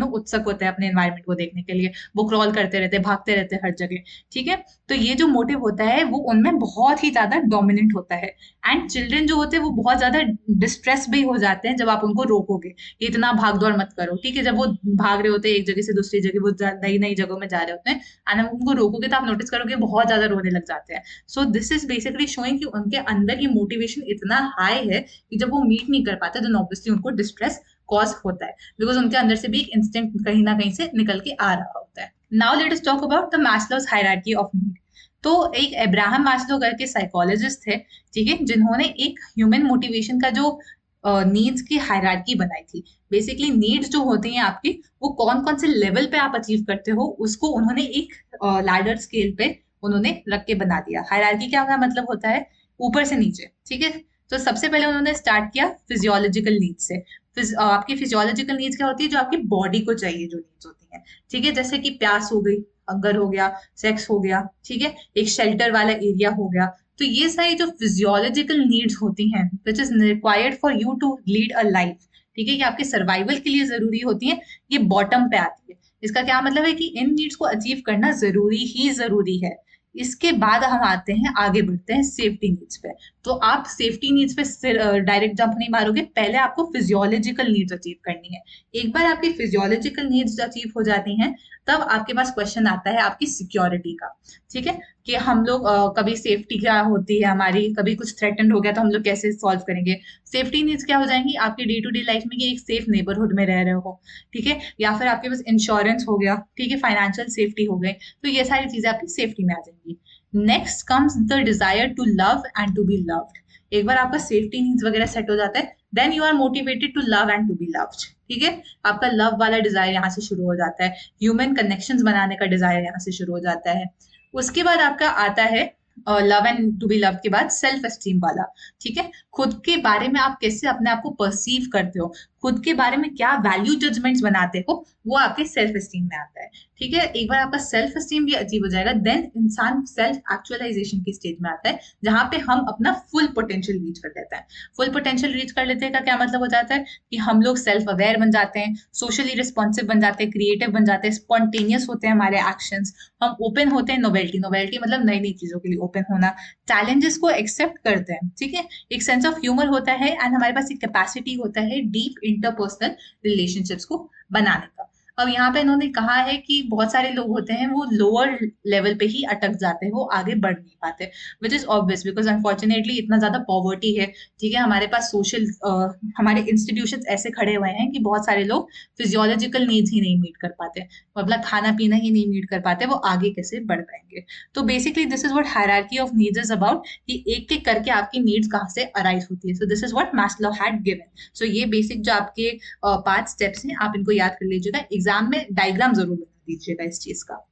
उत्सुक होते हैं अपने एनवायरमेंट को देखने के लिए, वो क्रॉल करते रहते हैं, भागते रहते हैं हर जगह, ठीक है। तो ये जो मोटिव होता है वो उनमें बहुत ही ज्यादा डोमिनेंट होता है। एंड चिल्ड्रन जो होते हैं वो बहुत ज्यादा डिस्ट्रेस भी हो जाते हैं जब आप उनको रोकोगे, कि इतना भाग दौड़ मत करो, ठीक है, जब वो भाग रहे होते हैं एक जगह से दूसरी जगह, वो नई नई जगहों में जा रहे होते हैं, एंड आप उनको रोकोगे तो आप नोटिस करोगे बहुत ज्यादा रोने लग जाते हैं। सो दिस इज बेसिकली शोइंग कि उनके अंदर ये मोटिवेशन इतना हाई है कि जब वो मीट नहीं कर पाते तो ऑब्वियसली उनको डिस्ट्रेस कॉज होता है, बिकॉज उनके अंदर से भी एक इंस्टिंक्ट कहीं ना कहीं से निकल के आ रहा होता है। Now let us talk about the Maslow's hierarchy of need. तो एक अब्राहम मैस्लो करके साइकोलॉजिस्ट थे, ठीक है, जिन्होंने एक ह्यूमन मोटिवेशन का जो नीड्स की हायरार्की बनाई थी। बेसिकली नीड्स जो होती हैं आपकी, वो कौन कौन से लेवल पे आप अचीव करते हो उसको उन्होंने एक लैडर स्केल पे उन्होंने रख के बना दिया। हायरार्की क्या मतलब होता है, ऊपर से नीचे, ठीक है। तो सबसे पहले उन्होंने स्टार्ट किया फिजियोलॉजिकल नीड्स से। आपकी फिजियोलॉजिकल नीड्स क्या होती है, जो आपकी बॉडी को चाहिए जो नीड्स होती है, ठीक है, जैसे कि प्यास हो गई, हंगर हो गया, सेक्स हो गया, ठीक है, एक शेल्टर वाला एरिया हो गया। तो ये सारी जो फिजियोलॉजिकल नीड्स होती हैं which is required for you to lead a life, ठीक है, कि आपके सर्वाइवल के लिए जरूरी होती है, ये बॉटम पे आती है। इसका क्या मतलब है कि इन नीड्स को अचीव करना जरूरी ही जरूरी है। इसके बाद हम आते हैं, आगे बढ़ते हैं सेफ्टी नीड्स पे। तो आप सेफ्टी नीड्स पे डायरेक्ट जंप नहीं मारोगे, पहले आपको फिजियोलॉजिकल नीड्स अचीव करनी है। एक बार आपकी फिजियोलॉजिकल नीड्स अचीव हो जाती हैं, तब आपके पास क्वेश्चन आता है आपकी सिक्योरिटी का, ठीक है, कि हम लोग कभी सेफ्टी क्या होती है हमारी, कभी कुछ थ्रेटन हो गया तो हम लोग कैसे सॉल्व करेंगे। सेफ्टी नीड्स क्या हो जाएंगी आपकी डे टू डे लाइफ में, कि एक सेफ नेबरहुड में रह रहे हो, ठीक है, या फिर आपके पास इंश्योरेंस हो गया, ठीक है, फाइनेंशियल सेफ्टी हो गई। तो ये सारी चीजें आपकी सेफ्टी में आ जाएंगी। Next comes the desire to love and to be loved. एक बार आपका सेफ्टी नीड्स वगैरह सेट हो जाता है, then you are motivated to love and to be loved, ठीक है। आपका लव वाला डिजायर यहाँ से शुरू हो जाता है, ह्यूमन कनेक्शंस बनाने का डिजायर यहाँ से शुरू हो जाता है। उसके बाद आपका आता है love and to be love के बाद सेल्फ एस्टीम वाला, ठीक है, खुद के बारे में आप कैसे अपने आप को परसीव करते हो, खुद के बारे में क्या वैल्यू जजमेंट्स बनाते हो, वो आपके सेल्फ एस्टीम में आता है, ठीक है। एक बार आपका सेल्फ एस्टीम भी अचीव हो जाएगा, देन इंसान सेल्फ एक्चुअलाइजेशन की स्टेज में आता है, जहां पे हम अपना फुल पोटेंशियल रीच कर लेते हैं। फुल पोटेंशियल रीच कर लेते हैं का क्या मतलब हो जाता है, कि हम लोग सेल्फ अवेयर बन जाते हैं, सोशली रिस्पॉन्सिव बन जाते हैं, क्रिएटिव बन जाते हैं, स्पॉन्टेनियस होते हैं हमारे एक्शंस, हम ओपन होते हैं, नोवेल्टी, नोवेल्टी मतलब नई नई चीजों के लिए ओपन होना, चैलेंजेस को एक्सेप्ट करते हैं, ठीक है, एक सेंस ऑफ ह्यूमर होता है, एंड हमारे पास एक कैपेसिटी होता है डीप इंटरपर्सनल रिलेशनशिप्स को बनाने का। अब यहाँ पे इन्होंने कहा है कि बहुत सारे लोग होते हैं वो लोअर लेवल पे ही अटक जाते हैं, वो आगे बढ़ नहीं पाते, which is obvious because unfortunately इतना ज्यादा पॉवर्टी है, ठीक है, हमारे पास सोशल हमारे इंस्टीट्यूशंस ऐसे खड़े हुए हैं कि बहुत सारे लोग फिजियोलॉजिकल नीड्स ही नहीं मीट कर पाते, वो अपना खाना पीना ही नहीं मीट कर पाते, वो आगे कैसे बढ़ पाएंगे। तो basically this is what hierarchy of needs is about, कि एक एक करके आपकी नीड्स कहाँ से अराइज होती है। So this is what Maslow had given. सो ये बेसिक जो आपके 5 स्टेप्स हैं आप इनको याद कर लीजिएगा, एग्जाम में डायग्राम जरूर बना दीजिएगा इस चीज का।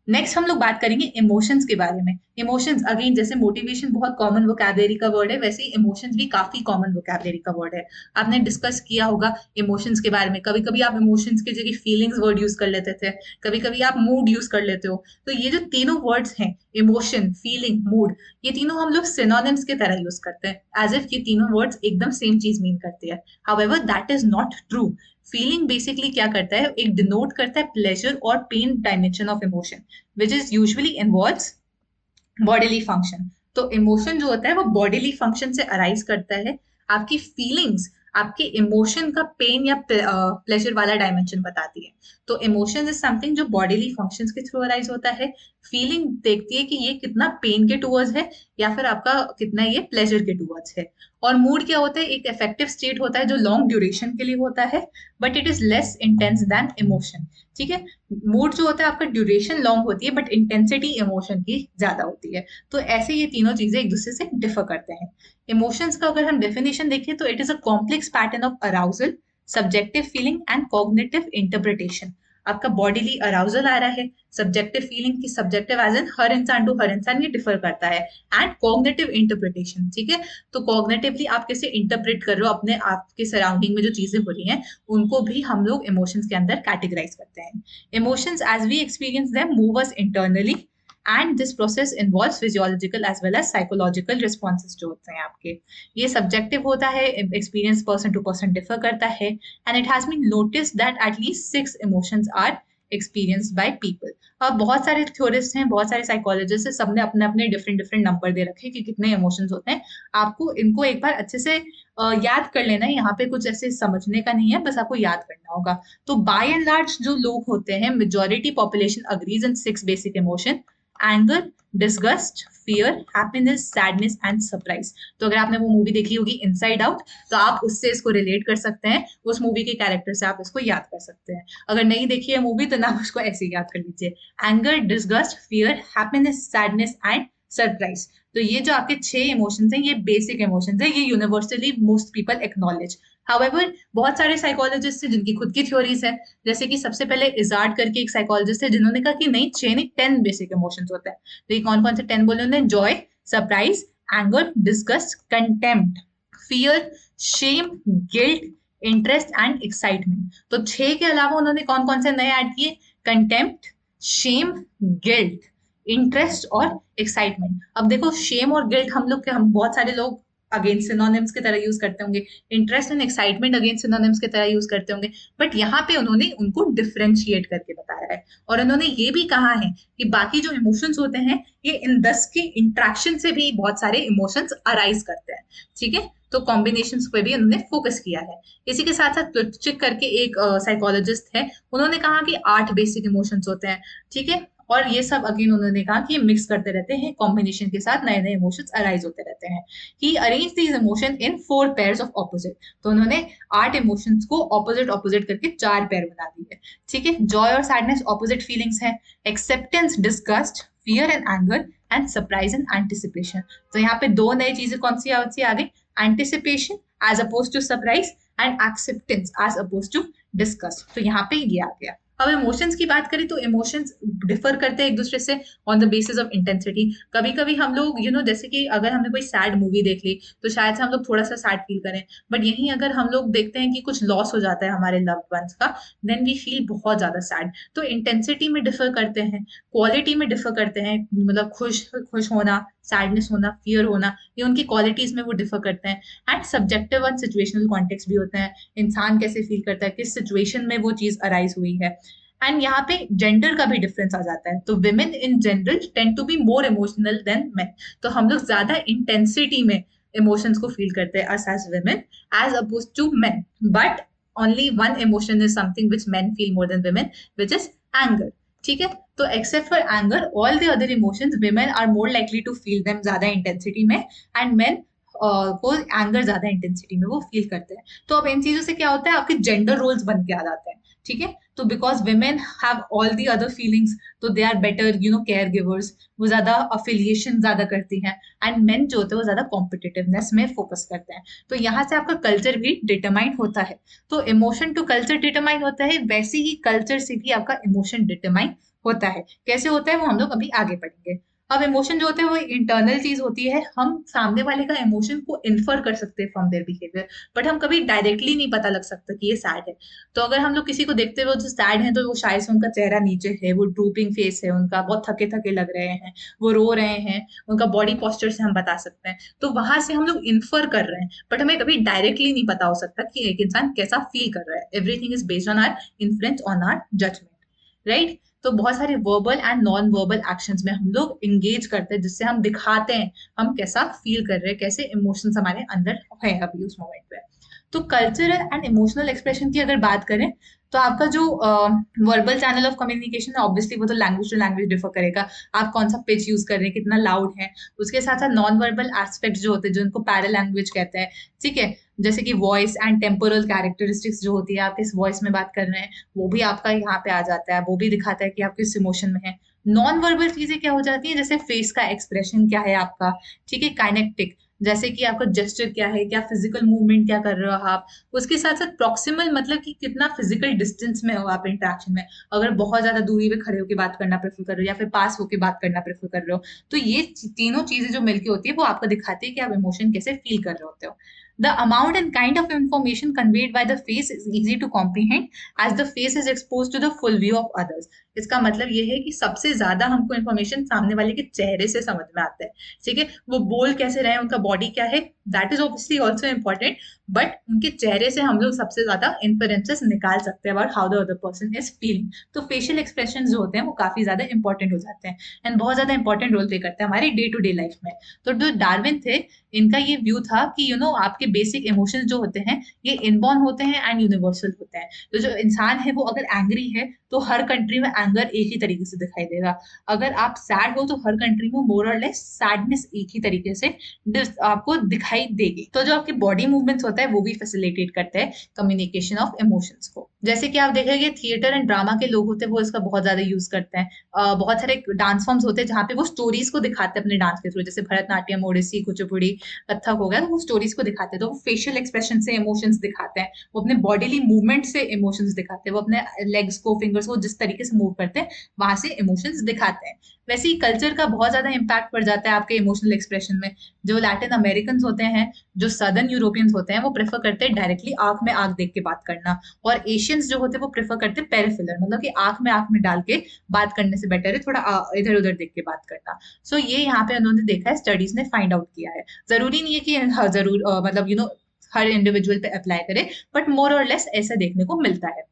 नेक्स्ट हम लोग बात करेंगे इमोशंस के बारे में, इमोशंस अगेन, जैसे मोटिवेशन बहुत कॉमन वोकैबुलरी का वर्ड है, वैसे ही इमोशंस भी काफी कॉमन वोकैबुलरी का वर्ड है। आपने डिस्कस किया होगा इमोशंस के बारे में, कभी कभी आप इमोशंस की जगह फीलिंग्स वर्ड यूज कर लेते थे, कभी कभी आप मूड यूज कर लेते हो। तो ये जो तीनों वर्ड्स हैं, इमोशन, फीलिंग, मूड, ये तीनों हम लोग सिनोनिम्स की तरह यूज करते हैं, एज इफ ये तीनों वर्ड्स एकदम सेम चीज मीन करते हैं। However that is not true. Feeling basically क्या करता है, एक डिनोट करता है प्लेजर और pain dimension of emotion, which is usually involves bodily function. तो इमोशन जो होता है वो बॉडीली फंक्शन से अराइज करता है। आपकी फीलिंग्स आपके इमोशन का पेन या प्लेजर वाला डायमेंशन बताती है। तो इमोशन इज समथिंग जो बॉडीली फंक्शंस के थ्रू अराइज होता है। फीलिंग देखती है कि ये कितना पेन के टूवर्ड्स है या फिर आपका कितना ये प्लेजर के टूवर्ड्स है। और मूड क्या होता है, एक इफेक्टिव स्टेट होता है जो लॉन्ग ड्यूरेशन के लिए होता है, but it is less intense then emotion. ठीक है, मूड जो होता है आपका ड्यूरेशन लॉन्ग होती है, बट इंटेंसिटी इमोशन की ज्यादा होती है। तो ऐसे ये तीनों चीजें एक दूसरे से डिफर करते हैं। इमोशंस का अगर हम डेफिनेशन देखें तो it is a complex pattern of arousal, subjective feeling and cognitive interpretation. आपका बॉडीली अराउजल आ रहा है, सब्जेक्टिव फीलिंग की सब्जेक्टिव एज इन हर इंसान टू हर इंसान ये डिफर करता है, एंड कॉग्निटिव इंटरप्रिटेशन। ठीक है, तो कॉग्निटिवली आप कैसे इंटरप्रेट कर रहे हो अपने आप के सराउंडिंग में जो चीजें हो रही हैं, उनको भी हम लोग इमोशंस के अंदर कैटेगराइज करते हैं। Emotions as we experience them move us internally, and this process involves physiological as well as psychological responses जो होते हैं आपके। ये सब्जेक्टिव होता है, experience person to person differ करता है, and it has been noticed that at least 6 emotions are experienced by people. अब बहुत सारे थ्योरिस्ट हैं, बहुत सारे साइकोलॉजिस्ट हैं, सबने अपने अपने डिफरेंट डिफरेंट नंबर दे रखे कि कितने इमोशंस होते हैं। आपको इनको एक बार अच्छे से याद कर लेना है, यहाँ पे कुछ ऐसे समझने का नहीं है, बस आपको याद करना होगा। तो बाय एंड लार्ज जो लोग होते हैं, majority population agrees in 6 basic emotion: anger, disgust, fear, happiness, sadness and surprise. तो अगर आपने वो मूवी देखी होगी इनसाइड आउट, तो आप उससे इसको रिलेट कर सकते हैं, उस मूवी के कैरेक्टर से आप इसको याद कर सकते हैं। अगर नहीं देखी है मूवी तो ना उसको ऐसे ही याद कर लीजिए: anger, disgust, fear, happiness, sadness and surprise. तो ये जो आपके 6 इमोशंस हैं, ये बेसिक इमोशंस हैं, ये universally most people acknowledge. However बहुत सारे साइकोलॉजिस्ट हैं जिनकी खुद की थ्योरीज है, जैसे कि सबसे पहले इजार्ड करके एक साइकोलॉजिस्ट है जिन्होंने कहा कि नहीं, 6 नहीं 10 बेसिक इमोशंस होते हैं। तो ये कौन कौन से 10 बोले उन्होंने? Joy, surprise, anger, disgust, contempt, fear, shame, guilt, interest and excitement. तो 6 के अलावा उन्होंने कौन कौन से नए ऐड किए? कंटेम्प्ट, शेम, गिल्ट, इंटरेस्ट और एक्साइटमेंट। अब देखो, शेम और गिल्ट हम बहुत सारे लोग अगेन सिनोनिम्स की तरह यूज करते होंगे, interest and excitement again synonyms की तरह यूज करते होंगे, बट यहाँ पे उन्होंने उनको डिफरेंशिएट करके बताया है। और उन्होंने ये भी कहा है कि बाकी जो इमोशंस होते हैं, ये इन 10 के इंट्रैक्शन से भी बहुत सारे इमोशंस अराइज करते हैं। ठीक है, तो कॉम्बिनेशन पे भी उन्होंने फोकस किया है। इसी के साथ साथ प्लचिक करके एक साइकोलॉजिस्ट है, उन्होंने कहा कि 8 बेसिक इमोशंस होते हैं। ठीक है, और ये सब अगेन उन्होंने कहा कि मिक्स करते रहते हैं, कॉम्बिनेशन के साथ नए नए इमोशंस अराइज होते रहते हैं। He arrange these emotion in 4 pairs of opposite. तो उन्होंने 8 इमोशंस को ऑपोजिट ऑपोजिट करके 4 पेयर बना दिए। ठीक है, जॉय और सैडनेस ऑपोजिट फीलिंग्स हैं, acceptance, disgust, fear and anger, and surprise and anticipation. तो यहाँ पे 2 नई चीजें कौन सी आ गई? Anticipation as oppose to surprise, and acceptance as oppose to disgust. तो यहाँ पे ये आ गया। अब इमोशंस की बात करें तो इमोशंस डिफर करते हैं एक दूसरे से on the basis of intensity. कभी कभी हम लोग जैसे कि अगर हमने कोई सैड मूवी देख ली तो शायद से हम लोग थोड़ा सा सैड फील करें, बट यहीं अगर हम लोग देखते हैं कि कुछ लॉस हो जाता है हमारे लव्ड वंस का, देन वी फील बहुत ज्यादा सैड। तो इंटेंसिटी में डिफर करते हैं, क्वालिटी में डिफर करते हैं, मतलब खुश खुश होना, सैडनेस होना, फियर होना, ये उनकी क्वालिटीज में वो डिफर करते हैं। And subjective and situational context भी होते हैं, इंसान कैसे फील करता है, किस सिचुएशन में वो चीज अराइज हुई है। एंड यहाँ पे जेंडर का भी डिफरेंस आ जाता है। तो women in general tend to be more emotional than men. तो हम लोग ज्यादा इंटेंसिटी में इमोशंस को फील करते हैं us as women as oppose to men, but only one emotion is something which men feel more than women, which is anger. ठीक है, तो except for anger all the other emotions women are more likely to feel them ज्यादा intensity में, and men वो anger ज्यादा intensity में वो feel करते हैं। तो अब इन चीजों से क्या होता है, आपके जेंडर रोल्स बन के आ जाते हैं। ठीक है, तो because women have all the other feelings, तो they are better care givers, वो ज्यादा अफिलिएशन ज्यादा करती हैं, एंड मेन जो होते हैं वो ज्यादा कॉम्पिटिटिवनेस में फोकस करते हैं। तो यहाँ से आपका कल्चर भी डिटरमाइन होता है। तो इमोशन टू कल्चर डिटरमाइन होता है, वैसे ही कल्चर से भी आपका इमोशन डिटरमाइन होता है। कैसे होता है वो हम लोग अभी आगे पढ़ेंगे। अब इमोशन जो होते हैं वो इंटरनल चीज होती है, हम सामने वाले का इमोशन को इन्फर कर सकते हैं फ्रॉम देयर बिहेवियर, बट हम कभी डायरेक्टली नहीं पता लग सकता कि ये सैड है। तो अगर हम लोग किसी को देखते हुए जो सैड है, तो वो शायद से उनका चेहरा नीचे है, वो ड्रूपिंग फेस है उनका, बहुत थके थके लग रहे हैं, वो रो रहे हैं, उनका बॉडी पोस्चर से हम बता सकते हैं। तो वहां से हम लोग इन्फर कर रहे हैं, बट हमें कभी डायरेक्टली नहीं पता हो सकता कि एक इंसान कैसा फील कर रहा है। Everything is based on or influence on our judgement, right. तो बहुत सारे verbal and non verbal actions में हम लोग इंगेज करते हैं, जिससे हम दिखाते हैं हम कैसा फील कर रहे हैं, कैसे इमोशंस हमारे अंदर है अभी उस मोमेंट पे। तो कल्चरल एंड इमोशनल एक्सप्रेशन की अगर बात करें, तो आपका जो वर्बल चैनल ऑफ कम्युनिकेशन है, ऑब्वियसली वो तो लैंग्वेज टू लैंग्वेज डिफर करेगा, आप कौन सा पिच यूज कर रहे हैं, कितना लाउड है। उसके साथ साथ नॉन वर्बल एस्पेक्ट जो होते हैं, जो उनको पैरा लैंग्वेज कहते हैं, ठीक है, जैसे कि वॉइस एंड टेम्पोरल कैरेक्टरिस्टिक्स जो होती है, आप किस वॉइस में बात कर रहे हैं, वो भी आपका यहाँ पे आ जाता है, वो भी दिखाता है कि आप किस इमोशन में है। नॉन वर्बल चीजें क्या हो जाती है, जैसे फेस का एक्सप्रेशन क्या है आपका, ठीक है, काइनेक्टिक, जैसे कि आपका जेस्चर क्या है, क्या फिजिकल मूवमेंट क्या कर रहे हो आप। उसके साथ साथ प्रॉक्सिमल, मतलब कि कितना फिजिकल डिस्टेंस में हो आप इंटरेक्शन में, अगर बहुत ज्यादा दूरी पे खड़े होकर बात करना प्रेफर कर रहे हो या फिर पास होकर बात करना प्रेफर कर रहे हो, तो ये तीनों चीजें जो मिलकर होती है वो आपको दिखाती है कि आप इमोशन कैसे फील कर रहे होते हो। The amount and kind of information conveyed by the face is easy to comprehend as the face is exposed to the full view of others. इसका मतलब ये है कि सबसे ज्यादा हमको इन्फॉर्मेशन सामने वाले के चेहरे से समझ में आता है, ठीक है, वो बोल कैसे रहे हैं, उनका बॉडी क्या है, that is obviously also important, but उनके चेहरे से हम लोग सबसे ज्यादा इन्फरेंसेस निकाल सकते हैं about how the other person is feeling. तो फेशियल एक्सप्रेशन जो होते हैं वो काफी ज्यादा इंपॉर्टेंट हो जाते हैं एंड बहुत ज्यादा इंपॉर्टेंट रोल प्ले करते हैं हमारे डे टू डे लाइफ में। तो जो डार्विन थे, इनका ये व्यू था कि आपके बेसिक इमोशंस जो होते हैं ये इनबॉर्न होते हैं एंड यूनिवर्सल होते हैं। तो जो इंसान है वो अगर एंग्री है तो हर कंट्री में एंगर एक ही तरीके से दिखाई देगा, अगर आप सैड हो तो हर कंट्री में मोर और लेस सैडनेस एक ही तरीके से आपको दिखाई देगी। तो जो आपके बॉडी मूवमेंट्स होता है वो भी फैसिलिटेट करते हैं कम्युनिकेशन ऑफ इमोशंस को। जैसे कि आप देखेंगे थिएटर एंड ड्रामा के लोग होते हैं वो इसका बहुत ज्यादा यूज करते हैं। बहुत सारे डांस फॉर्म्स होते हैं जहाँ पे वो स्टोरीज को दिखाते हैं अपने डांस के थ्रू, जैसे भरतनाट्यम, ओडिसी, कुचिपुड़ी, कथक हो गया, तो वो स्टोरीज को दिखाते हैं, तो वो फेशियल एक्सप्रेशन से इमोशंस दिखाते हैं, वो अपने बॉडीली मूवमेंट से इमोशंस दिखाते हैं, वो अपने लेग्स को, फिंगर्स को जिस तरीके से मूव करते हैं वहां से इमोशंस दिखाते हैं। वैसे ही कल्चर का बहुत ज्यादा इम्पैक्ट पड़ जाता है आपके इमोशनल एक्सप्रेशन में। जो लैटिन अमेरिकन होते हैं, जो सदर्न यूरोपियंस होते हैं, वो प्रेफर करते हैं डायरेक्टली आंख में आंख देख के बात करना, और एशियंस जो होते हैं वो प्रेफर करते हैं पेरिफेरल, मतलब कि आंख में डाल के बात करने से बेटर है थोड़ा इधर उधर देख के बात करना। सो ये यहाँ पे उन्होंने देखा है, स्टडीज ने फाइंड आउट किया है। जरूरी नहीं है कि जरूर मतलब हर इंडिविजुअल पे अप्लाई करे, बट मोर और लेस ऐसा देखने को मिलता है।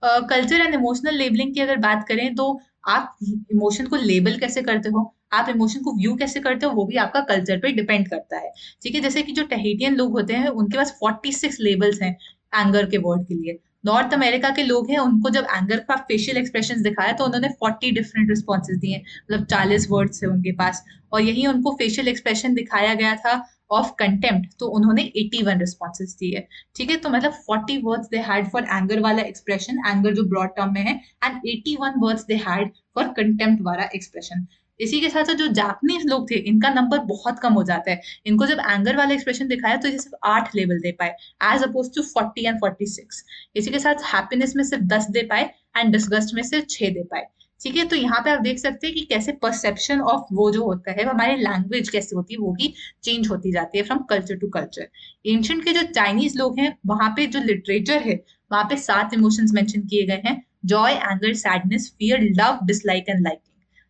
कल्चर एंड इमोशनल लेबलिंग की अगर बात करें, तो आप इमोशन को लेबल कैसे करते हो, आप इमोशन को व्यू कैसे करते हो, वो भी आपका कल्चर पे डिपेंड करता है, ठीक है। जैसे कि जो टहेटियन लोग होते हैं उनके पास 46 लेबल्स हैं एंगर के वर्ड के लिए। नॉर्थ अमेरिका के लोग हैं, उनको जब एंगर का फेशियल एक्सप्रेशन दिखाया तो उन्होंने 40 डिफरेंट रिस्पॉन्सेज दिए, मतलब 40 वर्ड्स है उनके पास। और यही उनको फेशियल एक्सप्रेशन दिखाया गया था ऑफ कंटेम्प्ट, तो उन्होंने 81 रिस्पॉन्सेज दिए, ठीक है। तो मतलब 40 words they had for anger वाला एक्सप्रेशन, एंगर जो ब्रॉड टर्म में है, and 81 words they had for contempt वाला एक्सप्रेशन। इसी के साथ साथ जो जापानीज लोग थे इनका नंबर बहुत कम हो जाता है, इनको जब एंगर वाला एक्सप्रेशन दिखाया तो ये सिर्फ 8 लेवल दे पाए, एज अपोज टू 40 एंड 46। इसी के साथ हैप्पीनेस में सिर्फ 10 दे पाए एंड डिसगस्ट में सिर्फ 6 दे पाए, ठीक है। तो यहाँ पे आप देख सकते हैं कि कैसे परसेप्शन ऑफ वो जो होता है, हमारी लैंग्वेज कैसे होती है, वो भी चेंज होती जाती है from culture to culture. Ancient के जो चाइनीज लोग हैं वहां पे जो लिटरेचर है वहां पे 7 इमोशंस मेंशन किए गए हैं, Joy, anger, sadness, fear, love, dislike and liking,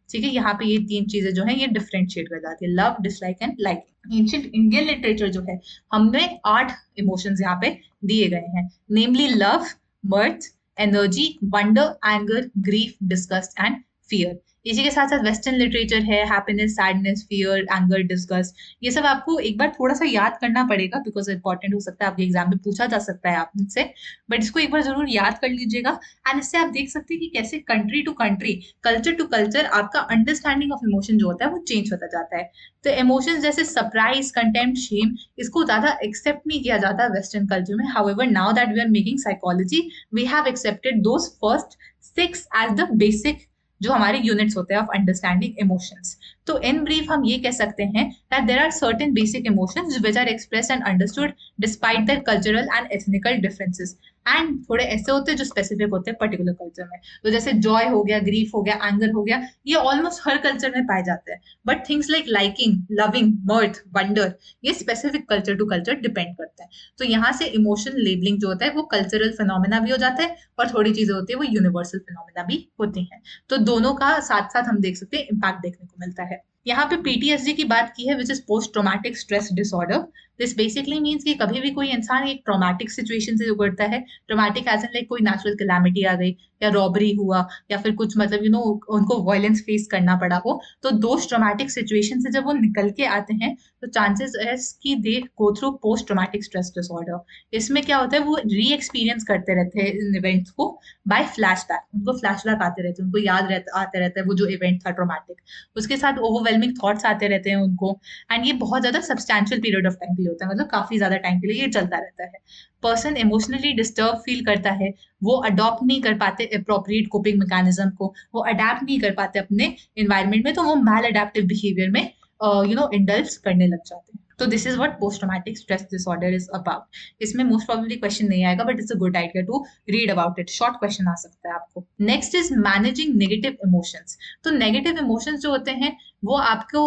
ठीक है। यहाँ पे ये 3 चीजें जो है ये डिफरेंशिएट कर जाती है, love, dislike and liking. Ancient Indian literature जो है, हमने 8 इमोशंस यहाँ पे दिए गए हैं, namely love, mirth, energy, wonder, anger, grief, disgust and fear. इसी के साथ साथ वेस्टर्न लिटरेचर है, happiness, sadness, fear, anger, disgust. ये सब आपको एक बार थोड़ा सा याद करना पड़ेगा बिकॉज इंपॉर्टेंट हो सकता है, आपके एग्जाम में पूछा जा सकता है आपसे, बट इसको एक बार जरूर याद कर लीजिएगा। एंड इससे आप देख सकते हैं कि कैसे country to country, culture to culture आपका अंडरस्टैंडिंग ऑफ इमोशन जो होता है वो चेंज होता जाता है। तो इमोशंस जैसे सरप्राइज, कंटेम्प्ट, शेम, इसको ज्यादा एक्सेप्ट नहीं किया जाता वेस्टर्न कल्चर में। However now that we are making psychology, we have accepted those first 6 as the basic जो हमारे यूनिट्स होते हैं ऑफ अंडरस्टैंडिंग इमोशंस। तो इन ब्रीफ हम ये कह सकते हैं that there are certain basic emotions which are expressed and understood despite their cultural and ethnical differences, and थोड़े ऐसे होते हैं जो स्पेसिफिक होते हैं पर्टिकुलर कल्चर में। तो जैसे जॉय हो गया, ग्रीफ हो गया, एंगर हो गया, ये ऑलमोस्ट हर कल्चर में पाए जाते हैं। But things like liking, loving, mirth, wonder, ये specific culture to culture depend करता है। तो यहाँ से इमोशन लेबलिंग जो होता है वो कल्चरल फिनोमेना भी हो जाता है, और थोड़ी चीजें होती है वो यूनिवर्सल फिनोमेना भी होती हैं। तो दोनों का साथ साथ हम देख सकते हैं इम्पैक्ट देखने को मिलता है। यहाँ पे पीटीएसडी की बात की है, which is post traumatic stress disorder. This basically means कि कभी भी कोई इंसान एक ट्रॉमेटिक सिचुएशन से गुजरता है, ट्रॉमेटिक एज इन लाइक कोई नेचुरल कैलामिटी आ गई, या रॉबरी हुआ, या फिर कुछ मतलब उनको वायलेंस फेस करना पड़ा हो, तो दो ट्रॉमेटिक सिचुएशन से जब वो निकल के आते हैं तो चांसेस है कि they go through post traumatic stress disorder. इसमें क्या होता है, वो री एक्सपीरियंस करते रहते हैं इन इवेंट्स को बाय फ्लैशबैक। उनको फ्लैशबैक आते रहते हैं, उनको आते रहता है वो जो इवेंट था ट्रॉमेटिक। उसके साथ ओवरवेलमिंग थॉट्स आते रहते हैं उनको, एंड ये बहुत ज्यादा सब्सटैंशियल पीरियड ऑफ टाइम के लिए होता है, मतलब काफी ज्यादा टाइम के लिए ये चलता रहता है। पर्सन इमोशनली डिस्टर्ब फील करता है, वो अडॉप्ट नहीं कर पाते अप्रोप्रिएट कोपिंग मैकेनिज्म को, वो अडेप्ट नहीं कर पाते अपने एनवायरनमेंट में, तो वो मैल अडेप्टिव बिहेवियर में इंडल्ज करने लग जाते हैं। तो this is what post traumatic stress disorder is about. इसमें मोस्ट प्रोबेबली क्वेश्चन नहीं आएगा, but it's a good idea to read about it, short question आ सकता है आपको। Next is managing negative emotions. तो नेगेटिव इमोशंस जो होते हैं वो आपको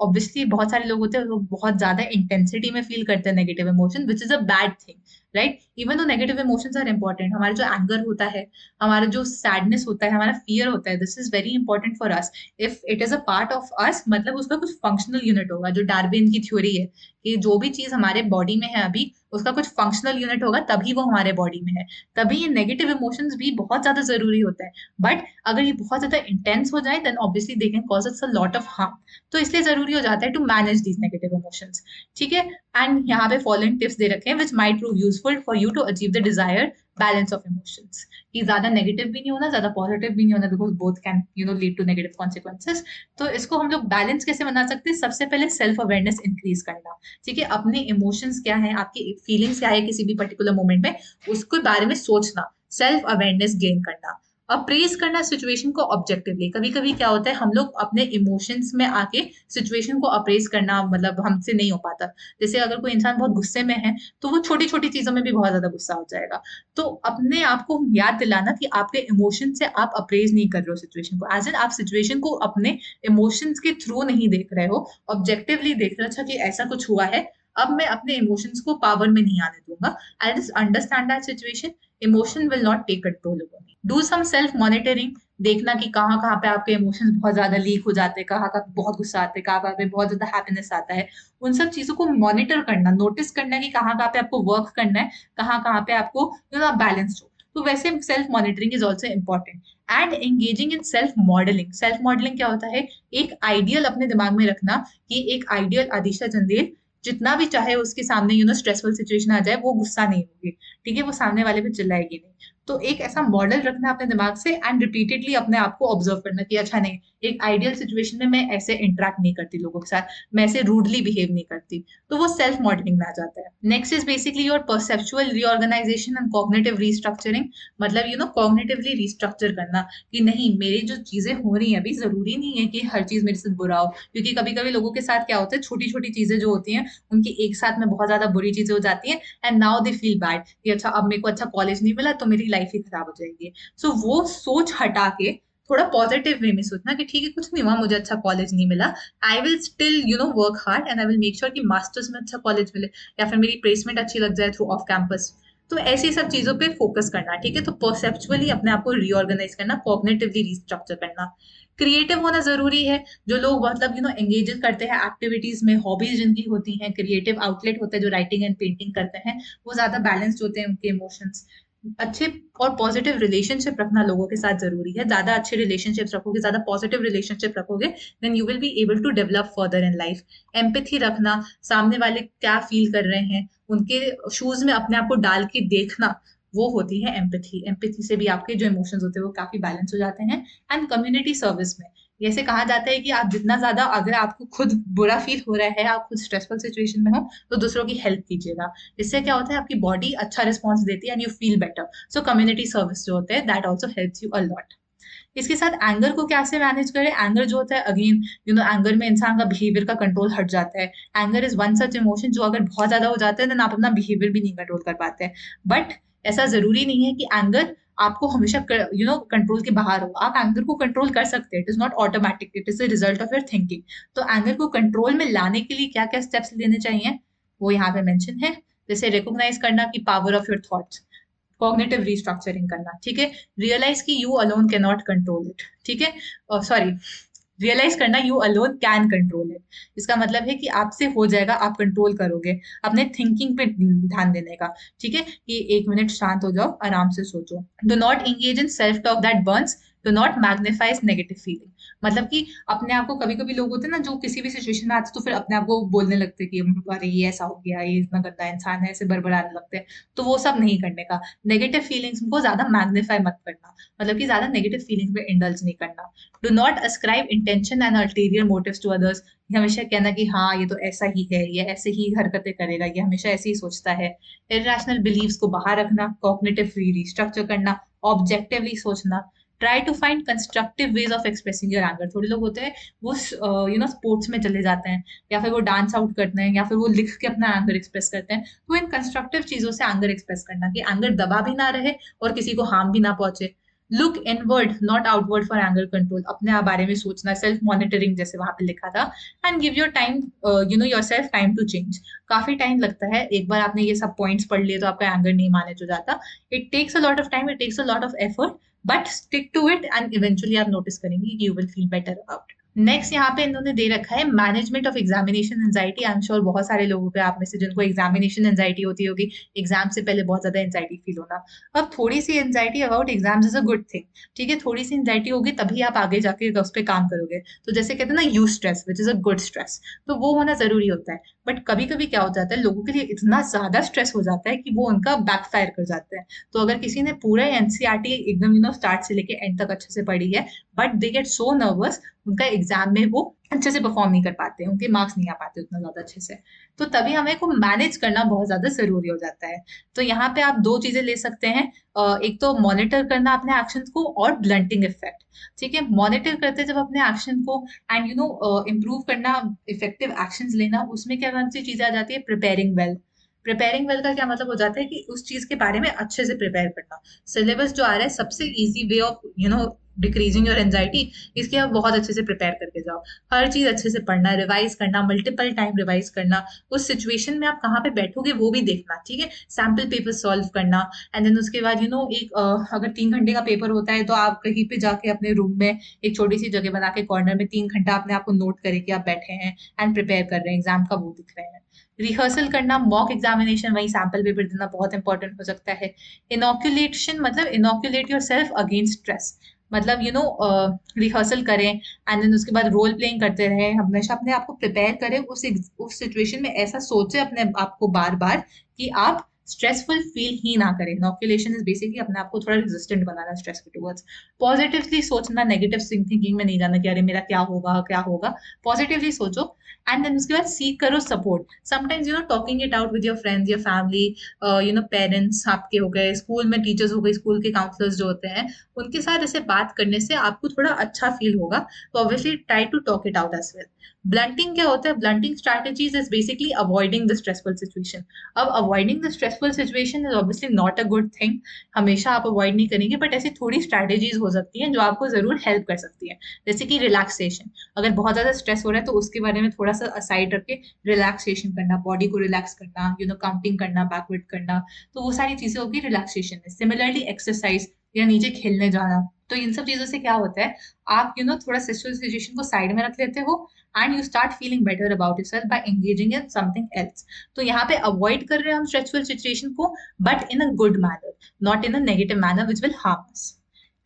ऑब्वियसली बहुत सारे लोग होते हैं वो बहुत ज्यादा इंटेंसिटी में फील करते हैं negative emotion, which is a bad thing, right. Even though negative emotions are important, हमारा जो एंगर होता है, हमारा जो सैडनेस होता है, हमारा फियर होता है, this is very important for us. If it is a part of us, मतलब उसका कुछ फंक्शनल यूनिट होगा, जो डार्विन की थ्योरी है कि जो भी चीज हमारे बॉडी में है अभी उसका कुछ फंक्शनल यूनिट होगा तभी वो हमारे बॉडी में है, तभी ये नेगेटिव इमोशंस भी बहुत ज्यादा जरूरी होता है। बट अगर ये बहुत ज्यादा इंटेंस हो जाए then obviously they can cause us a lot of harm. तो इसलिए जरूरी हो जाता है to manage these negative emotions, ठीक है। एंड यहाँ पे फॉलोइंग टिप्स दे रखे हैं which might prove useful for you to achieve the desired balance of emotions, कि ज्यादा नेगेटिव भी नहीं होना, ज्यादा पॉजिटिव भी नहीं होना, because both can lead to negative consequences. तो इसको हम लोग बैलेंस कैसे बना सकते हैं? सबसे पहले सेल्फ अवेयरनेस इंक्रीज करना, ठीक है। अपने इमोशंस क्या है, आपकी फीलिंग्स क्या है किसी भी पर्टिकुलर मोमेंट में, उसके बारे में सोचना, सेल्फ अवेयरनेस गेन करना। अप्रेज करना सिचुएशन को ऑब्जेक्टिवली। कभी कभी क्या होता है, हम लोग अपने इमोशंस में आके सिचुएशन को अप्रेज करना मतलब हमसे नहीं हो पाता। जैसे अगर कोई इंसान बहुत गुस्से में है तो वो छोटी छोटी चीजों में भी बहुत ज्यादा गुस्सा हो जाएगा। तो अपने आप को याद दिलाना कि आपके इमोशन से आप अप्रेज नहीं कर रहे हो सिचुएशन को, एज एन आप सिचुएशन को अपने इमोशंस के थ्रू नहीं देख रहे हो, ऑब्जेक्टिवली देख रहे हो। अच्छा कि ऐसा कुछ हुआ है, अब मैं अपने इमोशंस को पावर में नहीं आने दूंगा, I just understand that situation, emotion will not take control over me. Do some self monitoring, देखना कि कहाँ कहाँ पे आपके इमोशंस बहुत ज्यादा लीक हो जाते हैं, कहाँ कहाँ बहुत गुस्सा आते हैं, कहाँ कहाँ पे बहुत ज्यादा हैप्पीनेस आता है। उन सब चीजों को मॉनिटर करना, नोटिस करना है कि कहाँ कहाँ पे आपको वर्क करना है, कहाँ कहाँ पे आपको बैलेंस हो। तो वैसे self monitoring is also important. And engaging in self modelling. Self modelling क्या होता है? एक आइडियल अपने दिमाग में रखना कि एक आइडियल आदिशा चंदेल जितना भी चाहे उसके सामने स्ट्रेसफुल सिचुएशन आ जाए वो गुस्सा नहीं होगी, ठीक है, वो सामने वाले पे चिल्लाएगी नहीं। तो एक ऐसा मॉडल रखना अपने दिमाग से, एंड रिपीटेडली अपने आप को ऑब्जर्व करना कि अच्छा नहीं, एक आइडियल सिचुएशन में मैं ऐसे इंटरेक्ट नहीं करती लोगों के साथ, मैं ऐसे रूडली बिहेव नहीं करती। तो वो सेल्फ मॉडलिंग में आ जाता है। Next is basically your perceptual reorganization and cognitive restructuring. मतलब कॉग्निटिवली रीस्ट्रक्चर करना कि नहीं, मेरी जो चीजें हो रही हैं अभी, जरूरी नहीं है कि हर चीज मेरे साथ बुरा हो, क्योंकि कभी कभी लोगों के साथ क्या होता है, छोटी छोटी चीजें जो होती हैं उनकी एक साथ में बहुत ज्यादा बुरी चीजें हो जाती हैं, and now they feel bad कि अच्छा अब मेरे को अच्छा कॉलेज नहीं मिला तो मेरी लाइफ ही खराब हो जाएगी। सो वो सोच हटा के थोड़ा पॉजिटिव वे में सोचना कि ठीक है, कुछ नहीं हुआ, मुझे अच्छा कॉलेज नहीं मिला, I will still work hard and I will make sure कि मास्टर्स में अच्छा कॉलेज मिले, या फिर मेरी प्लेसमेंट अच्छी लग जाए थ्रू ऑफ कैंपस। तो ऐसी सब चीजों पे फोकस करना, ठीक है। तो परसेप्चुअली अपने आप को रीऑर्गेनाइज करना, कॉग्निटिवली रिस्ट्रक्चर करना। क्रिएटिव होना जरूरी है। जो लोग मतलब एंगेज करते हैं एक्टिविटीज में, हॉबीज जिनकी होती हैं, क्रिएटिव आउटलेट होता है, जो राइटिंग एंड पेंटिंग करते हैं, वो ज्यादा बैलेंस्ड होते हैं उनके इमोशंस। अच्छे और पॉजिटिव रिलेशनशिप रखना लोगों के साथ जरूरी है। ज्यादा अच्छे रिलेशनशिप्स रखोगे, ज्यादा पॉजिटिव रिलेशनशिप रखोगे, then you will be able to develop further in life. Empathy रखना, सामने वाले क्या फील कर रहे हैं उनके शूज में अपने आप को डाल के देखना, वो होती है एम्पैथी। एम्पैथी से भी आपके जो इमोशंस होते हैं वो काफी बैलेंस हो जाते हैं। एंड कम्युनिटी सर्विस में जैसे कहा जाता है कि आप जितना ज्यादा, अगर आपको खुद बुरा फील हो रहा है, आप खुद स्ट्रेसफुल सिचुएशन में हो, तो दूसरों की हेल्प कीजिएगा। इससे क्या होता है, आपकी बॉडी अच्छा रिस्पॉन्स देती है and you feel better. So community service जो होते हैं that also helps you a lot. इसके साथ एंगर को कैसे मैनेज करें? एंगर जो होता है, अगेन एंगर में इंसान का बिहेवियर का कंट्रोल हट जाता है। Anger is one such emotion जो अगर बहुत ज्यादा हो जाता है देन आप अपना बिहेवियर भी नहीं कंट्रोल कर पाते हैं। बट ऐसा जरूरी नहीं है कि एंगर आपको हमेशा कंट्रोल के बाहर हो। आप एंगर को कंट्रोल कर सकते हैं, it is not automatic, it is the result of your thinking. तो एंगर को कंट्रोल में लाने के लिए क्या क्या स्टेप्स लेने चाहिए वो यहाँ पे मेंशन है। जैसे रिकॉग्नाइज करना कि power of your thoughts, cognitive restructuring करना, ठीक है। रियलाइज कि you alone can not control it, ठीक है। सॉरी, रियलाइज करना you alone can control it. इसका मतलब है कि आपसे हो जाएगा, आप कंट्रोल करोगे। अपने थिंकिंग पे ध्यान देने का, ठीक है, कि 1 मिनट शांत हो जाओ, आराम से सोचो। Do not engage in self talk that Burns, do not magnifies negative feeling. मतलब कि अपने आप को, कभी कभी लोग होते हैं ना जो किसी भी सिचुएशन में आते तो फिर अपने आप को बोलने लगते हैं कि अरे ये ऐसा हो गया, ये इतना गंदा इंसान है, ऐसे बड़बड़ाने लगते हैं। तो वो सब नहीं करने का। नेगेटिव फीलिंग्स को ज्यादा मैग्नीफाई मत करना, मतलब कि ज्यादा नेगेटिव फीलिंग्स में इंडल्ज नहीं करना। Do not ascribe intention and ulterior motives to others. ये हमेशा कहना कि हाँ ये तो ऐसा ही है, ये ऐसे ही हरकतें करेगा, ये हमेशा ऐसे ही सोचता है। इरेशनल बिलीव्स को बाहर रखना, कॉग्निटिव रिस्ट्रक्चर करना, ऑब्जेक्टिवली सोचना। Try to find constructive ways of expressing your anger. थोड़े लोग होते हैं वो स्पोर्ट्स में चले जाते हैं, या फिर वो डांस आउट करते हैं, या फिर वो लिख के अपना एंगर एक्सप्रेस करते हैं। तो इन कंस्ट्रक्टिव चीजों से एंगर एक्सप्रेस करना कि एंगर दबा भी ना रहे और किसी को हार्म भी ना पहुंचे। Look inward not outward for anger control. अपने आप बारे में सोचना, सेल्फ मॉनिटरिंग जैसे वहां पे लिखा था। And give your time, yourself time to change. काफी टाइम लगता है, एक बार आपने ये सब पॉइंट्स पढ़ लिए तो आपका एंगर नहीं मैनेज हो जाता। It takes a lot of time, it takes a lot of effort, but stick to it and eventually आप नोटिस करेंगे कि you will feel better about. Next यहाँ पे इन्होंने दे रखा है management of examination anxiety. I am sure बहुत सारे लोगों पे, आप में से जिनको एग्जामिनेशन एंजाइटी होती होगी, एग्जाम से पहले बहुत ज्यादा एंजाइटी फील होना। अब थोड़ी सी anxiety about exams is a good thing, ठीक है। थोड़ी सी एंजाइटी होगी तभी आप आगे जाके उस पर काम करोगे। तो जैसे कहते हैं ना, you stress which is a good stress, तो वो होना जरूरी होता है। बट कभी कभी क्या हो जाता है, लोगों के लिए इतना ज्यादा स्ट्रेस हो जाता है कि वो उनका बैकफायर कर जाता है। तो अगर किसी ने पूरा एनसीईआरटी एकदम स्टार्ट से लेके एंड तक अच्छे से पढ़ी है, but they get so nervous, उनका एग्जाम में वो अच्छे से परफॉर्म नहीं कर पाते, उनके मार्क्स नहीं आ पाते उतना ज्यादा अच्छे से। तो तभी हमें को मैनेज करना बहुत ज्यादा जरूरी हो जाता है। तो यहाँ पे आप दो चीजें ले सकते हैं। एक तो मॉनिटर करना अपने एक्शंस को, और ब्लंटिंग इफेक्ट, ठीक है। मॉनिटर करते जब अपने एक्शन को, एंड इम्प्रूव करना, इफेक्टिव एक्शंस लेना, उसमें क्या कौन सी चीजें आ जाती है? Preparing well. प्रिपेयरिंग वेल का क्या मतलब हो जाता है कि उस चीज के बारे में अच्छे से प्रिपेयर करना। सिलेबस जो आ रहा है, सबसे easy way of decreasing your anxiety, इसके आप बहुत अच्छे से प्रिपेयर करके जाओ। हर चीज अच्छे से पढ़ना, रिवाइज करना, मल्टीपल टाइम रिवाइज करना। उस सिचुएशन में आप कहाँ पे बैठोगे वो भी देखना, ठीक है। सैम्पल पेपर सॉल्व करना, एंड देन उसके बाद एक अगर 3 घंटे का पेपर होता है तो आप कहीं पे जाके अपने रूम में एक छोटी सी जगह बना के कॉर्नर में 3 घंटा अपने आप को नोट करे कि आप बैठे हैं एंड प्रिपेयर कर रहे हैं, एग्जाम का वो दिख रहे हैं। रिहर्सल करना, मॉक एग्जामिनेशन, वही सैम्पल पेपर देना बहुत इंपॉर्टेंट हो सकता है। इनोक्यूलेशन मतलब inoculate your self against stress. मतलब रिहर्सल करें, एंड देन उसके बाद रोल प्लेइंग करते रहे, हमेशा अपने आप को प्रिपेयर करें उस सिचुएशन में। ऐसा सोचे अपने आप को बार बार कि आप स्ट्रेसफुल फील ही ना करें। इनोक्यूलेशन इज बेसिकली अपने आप को थोड़ा रेजिस्टेंट बनाना स्ट्रेस के टुवर्ड्स। पॉजिटिवली सोचना, नेगेटिव थिंकिंग में नहीं जाना कि अरे मेरा क्या होगा क्या होगा। पॉजिटिवली सोचो, एंड देन उसके बाद सीख करो support. Sometimes talking it out with your friends, your family, parents आपके हो गए, स्कूल में टीचर्स हो गए, स्कूल के काउंसलर्स जो होते हैं, उनके साथ ऐसे बात करने से आपको थोड़ा अच्छा फील होगा। तो obviously try to talk it out as well. Blunting क्या होता है? Blunting strategies is basically avoiding the stressful situation. अब avoiding the stressful situation is obviously not a good thing, हमेशा आप अवॉइड नहीं करेंगे, बट ऐसी थोड़ी स्ट्रैटेजीज हो सकती हैं जो आपको जरूर हेल्प कर सकती है। जैसे कि रिलैक्सेशन, अगर बहुत ज्यादा स्ट्रेस हो रहा है तो उसके बारे में थोड़ा सा असाइड रख के रिलैक्सेशन करना, बॉडी को रिलैक्स करना, काउंटिंग करना, बैकवर्ड करना, तो वो सारी चीजें होगी रिलैक्सेशन में। सिमिलरली एक्सरसाइज या नीचे खेलने जाना। तो इन सब चीजों से क्या होता है, आप थोड़ा स्ट्रेसफुल सिचुएशन को साइड में रख लेते हो, and you start feeling better about yourself by engaging in something else. तो यहाँ पे अवॉइड कर रहे हैं हम स्ट्रेसफुल सिचुएशन को, but in a good manner, not in a negative manner which will harm us.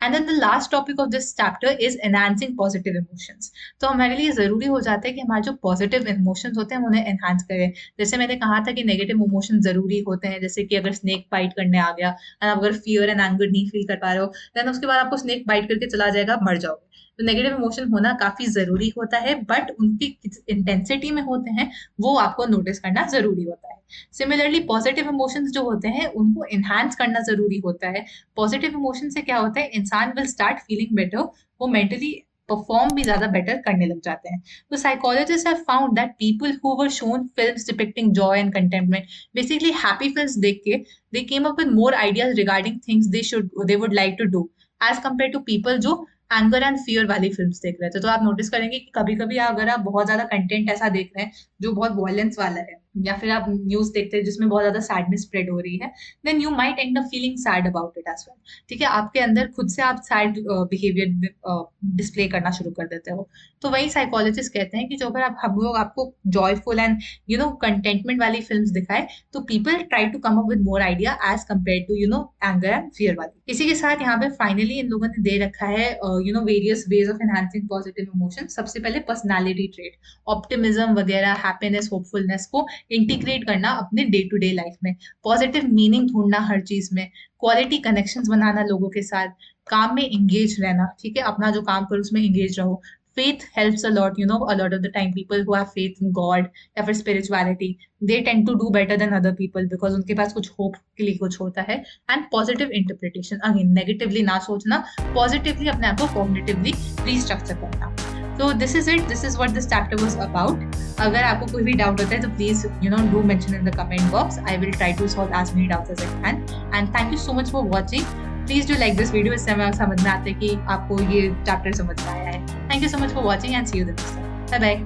And then the last topic of this chapter is enhancing positive emotions. तो हमारे लिए जरूरी हो जाता है कि हमारे जो पॉजिटिव इमोशंस होते हैं हम उन्हें एनहांस करें। जैसे मैंने कहा था कि नेगेटिव इमोशन जरूरी होते हैं, जैसे कि अगर स्नेक बाइट करने आ गया, एंड अगर फियर एंड एंगर नहीं फील कर पा रहे हो, देन उसके बाद आपको स्नेक बाइट करके चला जाएगा, मर जाओगे। तो नेगेटिव इमोशन होना काफी जरूरी होता है, बट उनकी किस इंटेंसिटी में होते हैं वो आपको नोटिस करना जरूरी होता है। सिमिलरली पॉजिटिव इमोशंस जो होते हैं उनको एनहांस करना जरूरी होता है। पॉजिटिव इमोशन से क्या होता है, इंसान विल स्टार्ट फीलिंग बेटर, वो मेंटली परफॉर्म भी ज्यादा बेटर करने लग जाते हैं। तो psychologist have found that people who were shown films depicting joy and contentment, basically happy films देख के they came up with more ideas regarding things they would like to do as compare to people जो anger and fear वाली films देख रहे थे। तो आप notice करेंगे कि कभी कभी अगर आप बहुत ज्यादा कंटेंट ऐसा देख रहे हैं जो बहुत वॉयलेंस वाला है, या फिर आप न्यूज देखते हैं जिसमें बहुत ज्यादा सैडनेस स्प्रेड हो रही है, then you might end up feeling sad about it as well. ठीक है, आपके अंदर खुद से आप सैड बिहेवियर डिस्प्ले करना शुरू कर देते हो। तो वही साइकोलॉजिस्ट कहते हैं कि जो अगर आप हम लोग आपको जॉयफुल एंड कंटेंटमेंट वाली फिल्म्स दिखाए तो people try to come up with more idea as compare to anger and fear वाली। इसी के साथ यहाँ पे फाइनली इन लोगों ने दे रखा है various ways of enhancing positive emotion. सबसे पहले पर्सनालिटी ट्रेट, ऑप्टिमिज्म वगैरह, हैप्पीनेस, होपफुलनेस को इंटीग्रेट करना अपने डे टू डे लाइफ में, पॉजिटिव मीनिंग ढूंढना हर चीज में, क्वालिटी कनेक्शंस बनाना लोगों के साथ, काम में एंगेज रहना। ठीक है, अपना जो काम करो उसमें एंगेज रहो। Faith helps a lot, a lot of the time people who have faith in God या फिर spirituality, they tend to do better than other people because उनके पास कुछ hope के लिए कुछ होता है। And positive interpretation, again negatively ना सोचना, positively अपने आप को cognitively restructure करना। So this is it, this is what this chapter was about. अगर आपको कोई भी डाउट होता है तो please do mention in the comment box. I will try to solve as many doubts as I can. And thank you so much for watching. Please do like this video, इससे हमें समझ में आता है कि आपको ये चैप्टर समझ में आया है। Thank you so much for watching and see you the next time. Bye bye.